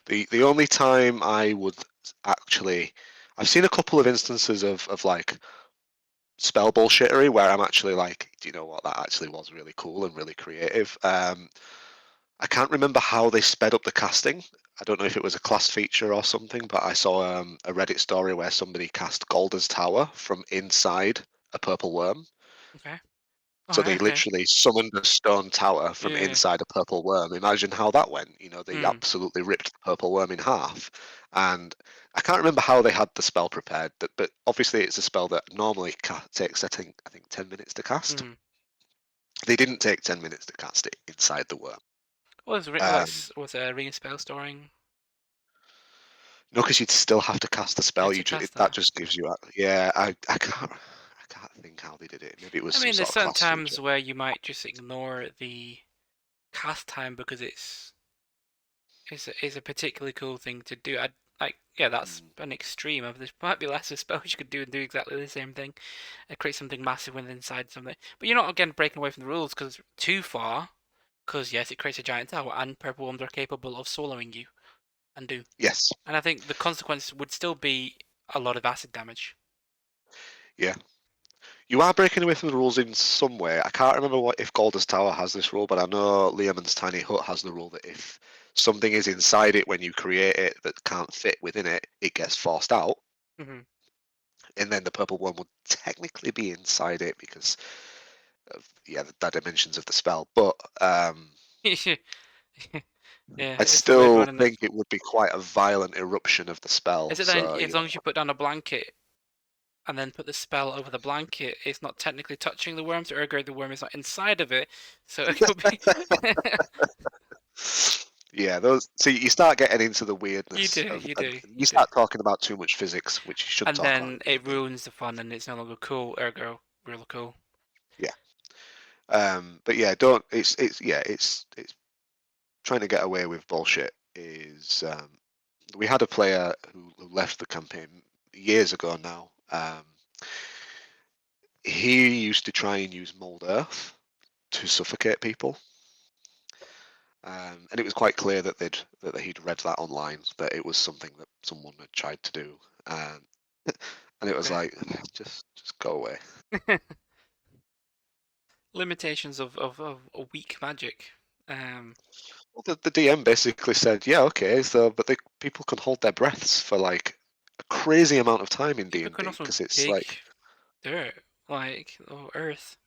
the only time I would actually I've seen a couple of instances of like spell bullshittery where I'm actually like, do you know what? That actually was really cool and really creative. I can't remember how they sped up the casting. I don't know if it was a class feature or something, but I saw a Reddit story where somebody cast Golder's Tower from inside a purple worm. Okay. All So right. they Okay. literally summoned a stone tower from Yeah. inside a purple worm. Imagine how that went. They Hmm. absolutely ripped the purple worm in half. And I can't remember how they had the spell prepared, but obviously it's a spell that normally takes, I think 10 minutes to cast. Hmm. They didn't take 10 minutes to cast it inside the worm. Um, Was Ring of Spell Storing? no, because you'd still have to cast the You spell. had to cast That that. just gives you, yeah. I can't think how they did it. Maybe it was I some mean, there's sort of certain class feature. times where you might just ignore the cast time because it's a particularly cool thing to do. Yeah, that's Mm, an extreme of this. Might be lesser spells you could do and do exactly the same thing, and create something massive when inside something. But you're not again breaking away from the rules because too far. Because yes, it creates a giant tower, and purple worms are capable of swallowing you and do. yes, And I think the consequence would still be a lot of acid damage. yeah. You are breaking away from the rules in some way. I can't remember what if Golder's Tower has this rule, but I know Liamon's Tiny Hut has the rule that if something is inside it when you create it that can't fit within it, it gets forced out, Hmm. and then the purple one would technically be inside it because of the dimensions of the spell. But Yeah, I it's a weird still one, isn't it? think it would be quite a violent eruption of the spell. Is it then So as long as you put down a blanket and then put the spell over the blanket, it's not technically touching the worm, so ergo the worm is not inside of it, so it could be. yeah, those. So you start getting into the You weirdness do, of, you and do, you you do. start talking about too much physics, which you shouldn't And talk about then in a it game. ruins the fun and it's no longer cool, ergo real cool. Yeah. But yeah, don't. It's trying to get away with bullshit. We had a player who left the campaign years ago now. he used to try and use mold earth to suffocate people. And it was quite clear that he'd read that online, that it was something that someone had tried to do. Um, and it was Okay. like, just go away. Limitations of a weak magic. Um, Well, the DM basically said, yeah, okay, so but people can hold their breaths for like a crazy amount of time in People D and can D also because it's dig like, dirt, like or earth.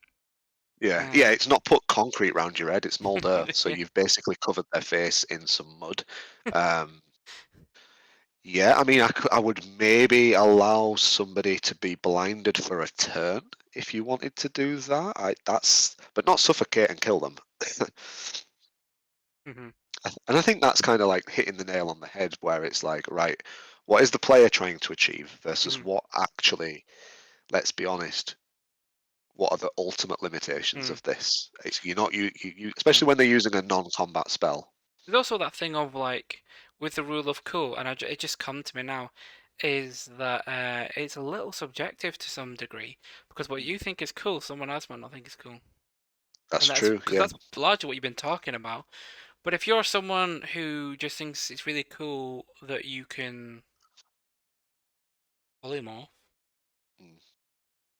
yeah, Um, it's not put concrete round your head, it's mold earth, so yeah. you've basically covered their face in some mud. Um, Yeah, I mean, I would maybe allow somebody to be blinded for a turn if you wanted to do that. But not suffocate and kill them. hmm And I think that's kind of like hitting the nail on the head, where it's like, right, what is the player trying to achieve versus hmm what actually, let's be honest, what are the ultimate limitations mm of this? It's you're not you mm. especially when they're using a non-combat spell. There's also that thing of like with the rule of cool, and it just come to me now, is that it's a little subjective to some degree because what Mm. you think is cool, someone else might not think is cool, That's and that's true, because yeah. that's largely what you've been talking about. But if you're someone who just thinks it's really cool that you can polymorph, Mm.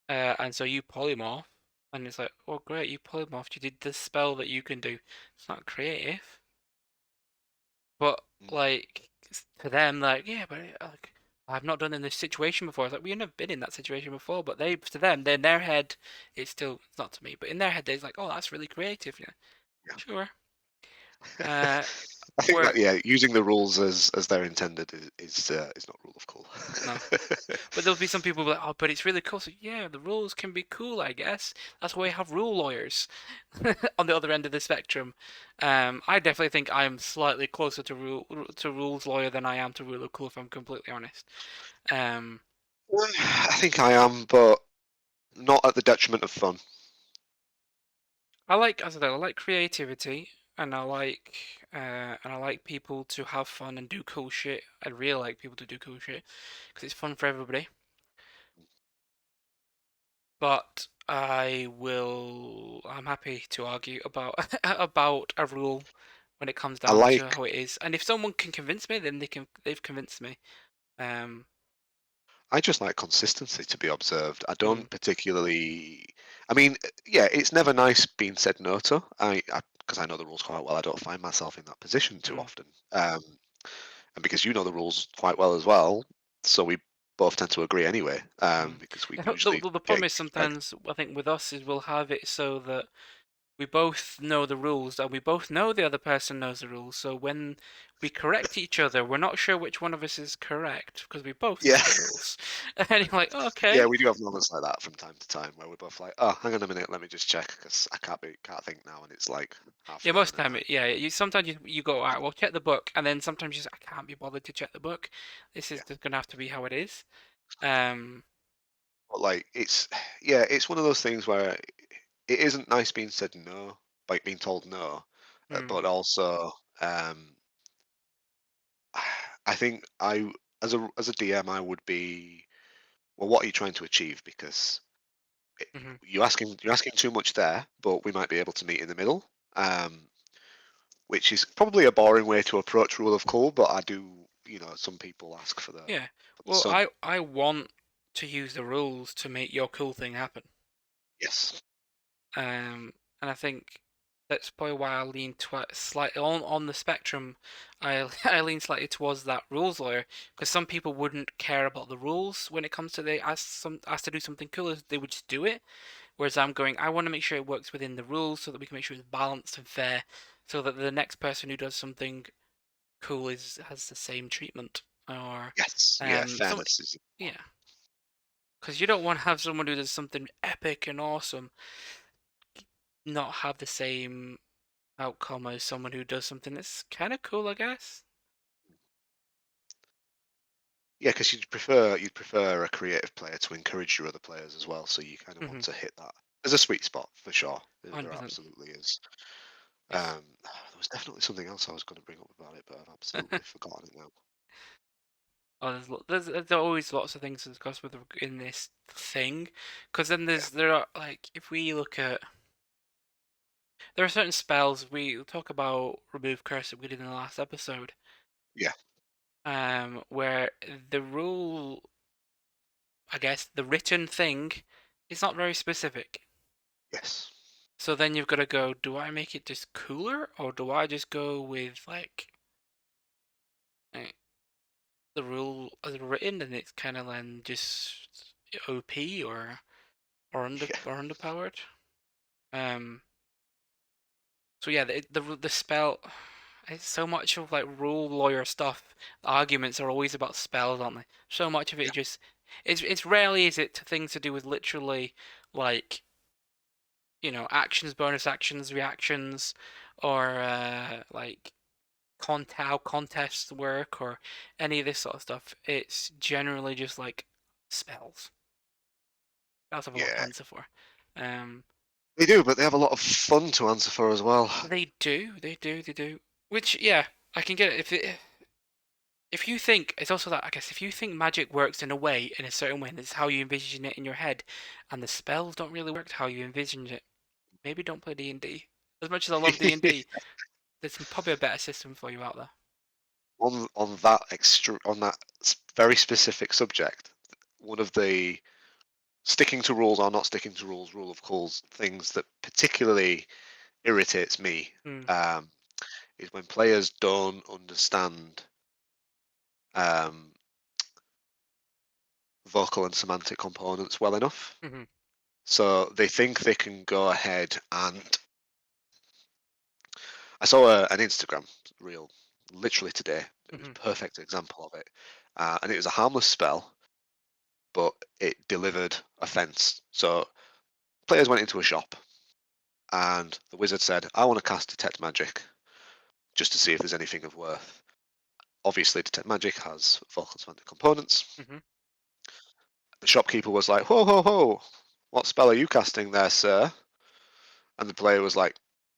and so you polymorph, and it's like, oh great, you polymorphed, you did this spell that you can do. It's not creative, but Mm. like to them, like yeah, but like I've not done in this situation before. It's like well, you've never been in that situation before, but they to them, in their head, it's not to me, but in their head, they're like, oh, that's really creative. Yeah, Yeah. sure. Uh, I think where that yeah, using the rules as they're intended is not rule of cool. no. But there'll be some people like, oh, but it's really cool. So yeah, the rules can be cool, I guess. That's why we have rule lawyers on the other end of the spectrum. I definitely think I'm slightly closer to rules lawyer than I am to rule of cool, if I'm completely honest. Um, I think I am, but not at the detriment of fun. as I said, I like creativity, and I like people to have fun and do cool shit. I really like people to do cool shit because it's fun for everybody. But I'm happy to argue about about a rule when it comes I down to like how it is. And if someone can convince me, then they've convinced me. Um, I just like consistency to be observed. I mm, don't particularly. I mean, yeah, it's never nice being said no to. Because I know the rules quite well. I don't find myself in that position too mm, often. And because you know the rules quite well as well, so we both tend to agree anyway. mm. Because we And usually the get problem is feedback. sometimes I think with us is we'll have it so that we both know the rules and we both know the other person knows the rules. So when we correct each other, we're not sure which one of us is correct because we both Yeah. know the rules. And you're like, Yeah, okay. we do have moments like that from time to time where we're both like, "Oh, hang on a minute, let me just check because I can't think now," and it's like Yeah, halfway on most a time, night. yeah. You sometimes you go, all right, well, check the book, and then sometimes you say, I can't be bothered to check the book. This is Yeah, just gonna have to be how it is. Um, but like yeah, it's one of those things where it isn't nice being said no, like being told no, hmm, but also um, I think as a DM I would be well, what are you trying to achieve? Because it, hmm. you're asking too much there, but we might be able to meet in the middle. Um, which is probably a boring way to approach rule of cool, but I do, some people ask for the Yeah. for the Well, sun. I want to use the rules to make your cool thing happen. Yes. And I think that's probably why I lean slightly on the spectrum. I I lean slightly towards that rules lawyer because some people wouldn't care about the rules when it comes to they ask to do something cool. They would just do it. Whereas I'm going, I want to make sure it works within the rules so that we can make sure it's balanced and fair, so that the next person who does something cool is has the same treatment. Or, Yes. Yeah. some Fairness is yeah, important. because you don't want to have someone who does something epic and awesome not have the same outcome as someone who does something that's kind of cool, I guess. Yeah, because you'd prefer a creative player to encourage your other players as well. So you kind of want Mm-hmm. to hit that. There's a sweet spot for sure. There 100%. absolutely is. Yes. There was definitely something else I was going to bring up about it, but I've absolutely forgotten it now. Oh, there's always lots of things to discuss with in this thing, because then Yeah, there are like if we look at there are certain spells we talk about remove curse that we did in the last episode, yeah, where the rule, I guess, the written thing is not very specific. yes, So then you've got to go, do I make it just cooler, or do I just go with like the rule as written and it's kind of then just OP yeah, or underpowered? Um, so yeah, the spell. It's so much of like rule lawyer stuff. The arguments are always about spells, aren't they? So much of it yeah, is just it's rarely is it things to do with literally like actions, bonus actions, reactions, or like how contests work or any of this sort of stuff. It's generally just like spells. Spells have a lot to yeah. answer for. Um, They do, but they have a lot of fun to answer for as well. they do. Which yeah, I can get it if you think it's also that I guess if you think magic works in a way in a certain way, and it's how you envision it in your head, and the spells don't really work how you envision it, maybe don't play D&D. As much as I love D&D, there's probably a better system for you out there. On that very specific subject, one of the sticking to rules or not sticking to rules, rule of calls things that particularly irritates me Mm, um, is when players don't understand um, vocal and semantic components well enough. hmm So they think they can go ahead and I saw an Instagram reel literally today. It was hmm a perfect example of it, and it was a harmless spell, but it delivered offense. So players went into a shop, and the wizard said, "I want to cast detect magic just to see if there's anything of worth." Obviously, detect magic has vocal semantic components. hmm The shopkeeper was like, "Whoa, whoa, whoa! What spell are you casting there, sir?" And the player was like,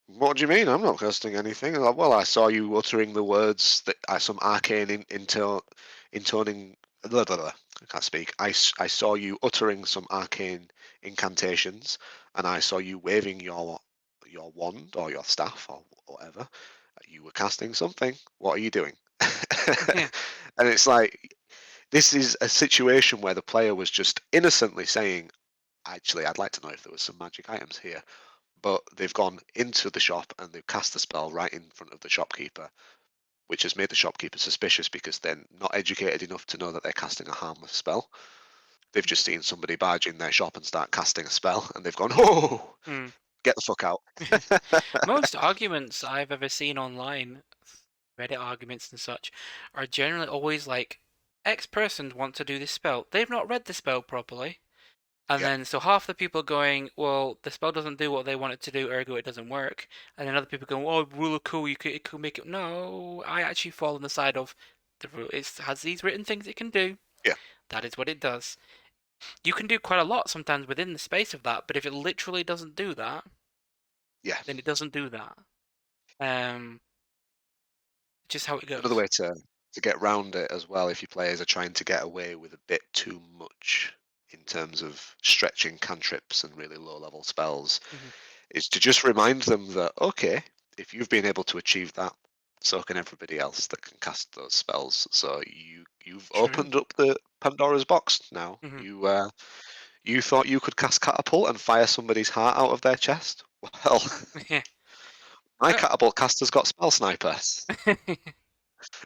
"What do you mean? I'm not casting anything." And like, well, I saw you uttering the words that are some arcane intoning. Blah, blah, blah. I can't speak. I saw you uttering some arcane incantations, and I saw you waving your wand or your staff or whatever. You were casting something. What are you doing? Yeah. And it's like this is a situation where the player was just innocently saying, "Actually, I'd like to know if there was some magic items here." But they've gone into the shop and they've cast the spell right in front of the shopkeeper, which has made the shopkeeper suspicious because they're not educated enough to know that they're casting a harmless spell. They've just seen somebody barge in their shop and start casting a spell, and they've gone, "Oh, Mm. get the fuck out!" Most arguments I've ever seen online, Reddit arguments and such, are generally always like, X person wants to do this spell. They've not read the spell properly. And Yeah, then, so half the people going, well, the spell doesn't do what they want it to do, ergo it doesn't work. And then other people going, oh, rule of cool, it could make it. No, I actually fall on the side of the rule. It has these written things it can do. yeah, That is what it does. You can do quite a lot sometimes within the space of that, but if it literally doesn't do that, yeah. then it doesn't do that. Um, just how it Another goes. way to get round it as well, if your players are trying to get away with a bit too much in terms of stretching cantrips and really low level spells, hmm is to just remind them that, okay, if you've been able to achieve that, so can everybody else that can cast those spells. So you've True. opened up the Pandora's box now. hmm You thought you could cast catapult and fire somebody's heart out of their chest. Well, Yeah. my Uh, catapult caster's got spell sniper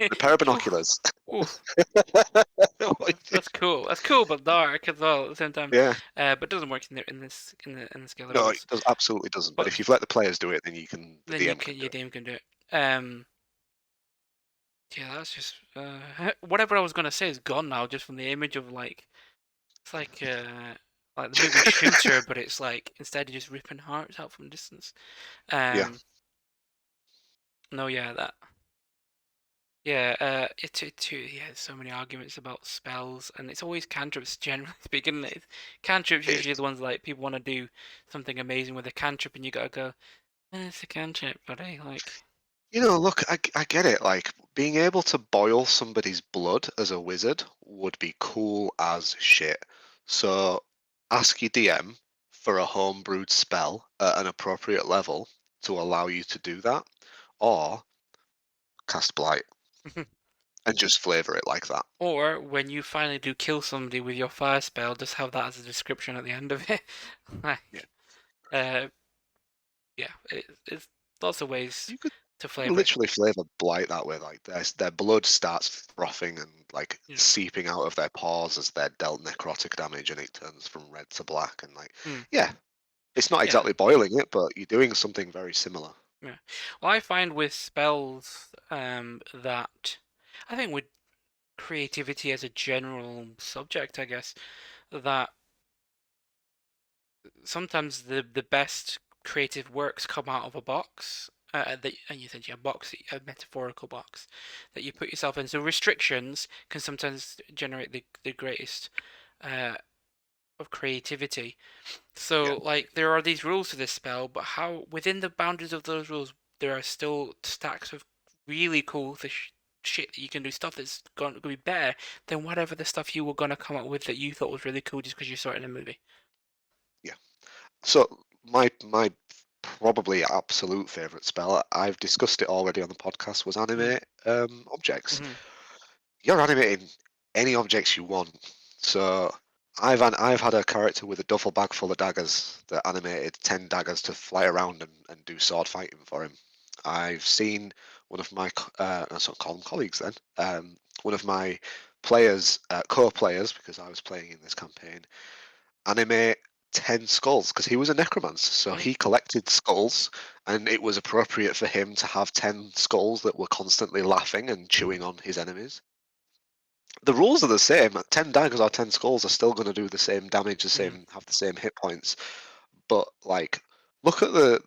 and a pair of Oof. binoculars. Oof. That's cool. That's cool, but dark as well at the same time. Yeah, But it doesn't work in the scale of no, it rules. does absolutely doesn't. But But if you've let the players do it, then the then DM can do your it. DM can do it. Yeah, that's just whatever I was gonna say is gone now, just from the image of like it's like the movie Shooter, but it's like instead of just ripping hearts out from distance. Yeah, Um, no, yeah, that. Yeah, yeah, so many arguments about spells, and it's always cantrips, generally speaking. Cantrips it usually the ones like people want to do something amazing with a cantrip, and you gotta go, it's a cantrip, buddy. Like, look, I get it. Like being able to boil somebody's blood as a wizard would be cool as shit. So ask your DM for a homebrewed spell at an appropriate level to allow you to do that, or cast blight and just flavor it like that. Or when you finally do kill somebody with your fire spell, just have that as a description at the end of it. Yeah. Like, uh, yeah, it's lots of ways You could to you could flavor it. literally flavor blight that way, like their blood starts frothing and like Yeah. seeping out of their pores as they're dealt necrotic damage, and it turns from red to black. And like, Mm. yeah, it's not Yeah. exactly boiling it, but you're doing something very similar. Yeah. Well, I find with spells, that I think with creativity as a general subject, I guess, that sometimes the best creative works come out of a box. And you said, yeah, box, a metaphorical box that you put yourself in. So restrictions can sometimes generate the greatest uh, of creativity. Yeah, So, like, there are these rules to this spell, but how within the boundaries of those rules, there are still stacks of really cool shit that you can do. Stuff that's going to be better than whatever the stuff you were going to come up with that you thought was really cool just because you saw it in a movie. yeah. So my probably absolute favorite spell, I've discussed it already on the podcast, was Mm. animate objects. Hmm. You're animating any objects you want. So I've had a character with a duffel bag full of daggers that animated 10 daggers to fly around and do sword fighting for him. I've seen one of my I don't call them colleagues then, one of my players, co-players, because I was playing in this campaign, animate 10 skulls because he was a necromancer. So Mm. he collected skulls, and it was appropriate for him to have 10 skulls that were constantly laughing and chewing on his enemies. The rules are the same. 10 daggers or 10 skulls are still going to do the same damage, the Mm. same, have the same hit points. But like, look at the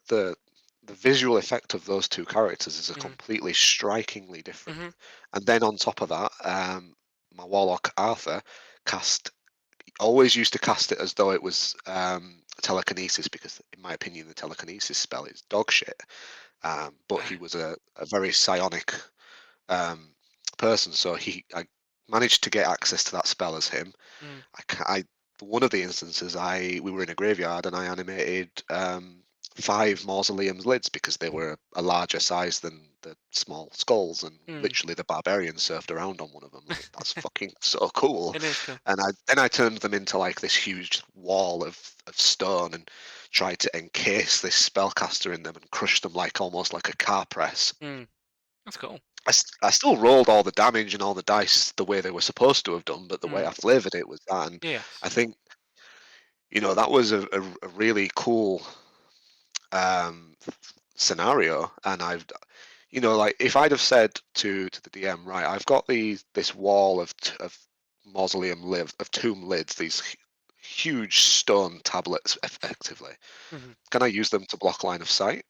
visual effect of those two characters is a Hmm. completely strikingly different. Hmm. And then on top of that, my warlock Arthur cast always used to cast it as though it was telekinesis, because in my opinion the telekinesis spell is dog shit. But he was a very psionic um, person, so I managed to get access to that spell as him. Mm. I one of the instances, we were in a graveyard and I animated 5 mausoleums lids because they were a larger size than the small skulls, and Mm. literally the barbarian surfed around on one of them. Like, that's fucking so cool. It is cool. And I turned them into like this huge wall of stone and tried to encase this spellcaster in them and crush them like almost like a car press. Mm. That's cool. I still rolled all the damage and all the dice the way they were supposed to have done, but the way Mm. I flavored it was that. And Yes. I think, that was a really cool um, scenario. And like if I'd have said to the DM, right, I've got this wall of mausoleum of tomb lids, these huge stone tablets, effectively. Hmm. Can I use them to block line of sight?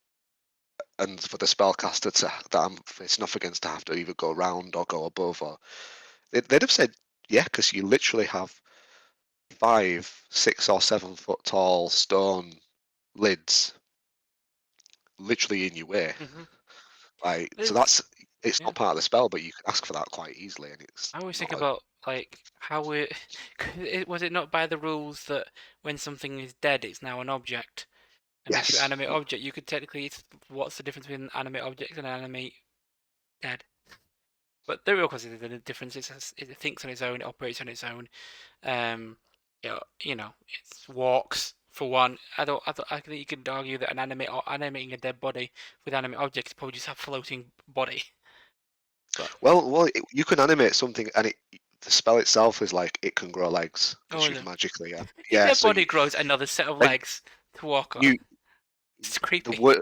And for the spellcaster that I'm facing off against to have to either go round or go above, or they'd have said, yeah, because you literally have 5, 6 or 7 foot tall stone lids literally in your way. Hmm. Like, so It's, it's yeah. not part of the spell, but you can ask for that quite easily, and it's I always not think a about like how it, was it not by the rules that when something is dead, it's now an object, and if you yes. animate object, you could technically. What's the difference between animate object and animate dead? But the real cause is the difference is it thinks on its own, it operates on its own. Um, it walks for one. I think you could argue that animating a dead body with animate objects is probably just a floating body. But Well, you can animate something, and the spell itself is like it can grow legs oh, because you is can it? magically, yeah, Your yeah. dead So body grows another set of and legs to walk on. you It's the creepy. word.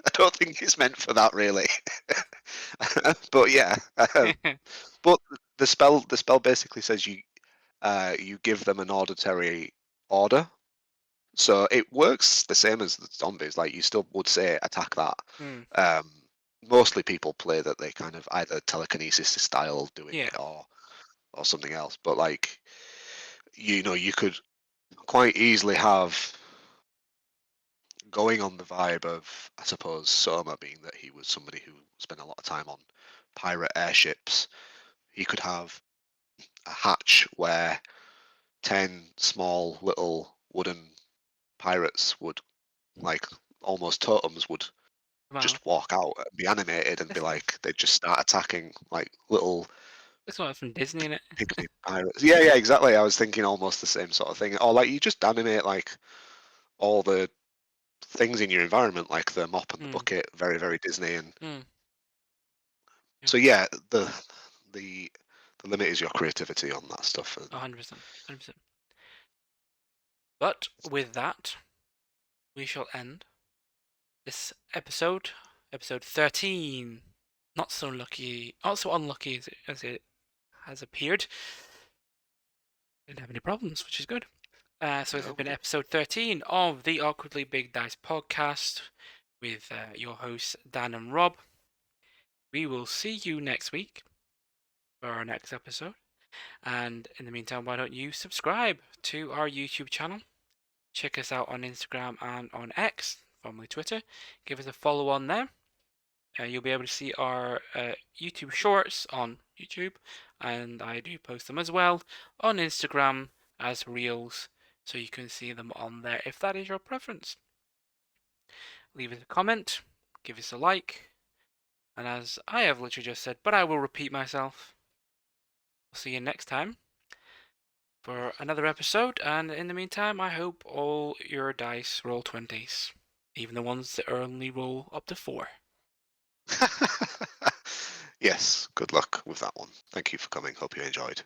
I don't think it's meant for that really, but yeah. But the spell basically says you give them an auditory order. So it works the same as the zombies. Like, you still would say attack that. Hmm. Um, Mostly people play that they kind of either telekinesis style doing Yeah. it, or something else. But like, you could quite easily have, going on the vibe of, I suppose, Soma being that he was somebody who was time on pirate airships. He could have a hatch where 10 small little wooden pirates would, like almost totems, would Wow. just walk out and be animated and be This like, they'd just start attacking like little looks like from Disney, innit? pygmy pirates. Yeah, yeah, exactly. I was thinking almost the same sort of thing. Or like you just animate like all the things in your environment, like the mop and the Mm, bucket, very, very Disney. And mm, yeah, so yeah, the the limit is your creativity on that stuff. And 100%, 100%. But with that, we shall end this episode 13. Not so lucky, not so unlucky as it has appeared. Didn't have any problems, which is good. So this has no, been episode 13 of the Awkwardly Big Dice podcast with your hosts Dan and Rob. We will see you next week for our next episode. And in the meantime, why don't you subscribe to our YouTube channel? Check us out on Instagram and on X, formerly Twitter. Give us a follow on there. You'll be able to see our YouTube shorts on YouTube, and I do post them as well on Instagram as Reels, so you can see them on there if that is your preference. Leave us a comment, give us a like, and as I have literally just said, but I will repeat myself, we'll see you next time for another episode, and in the meantime, I hope all your dice roll 20s, even the ones that only roll up to 4. yes, good luck with that one. Thank you for coming. Hope you enjoyed.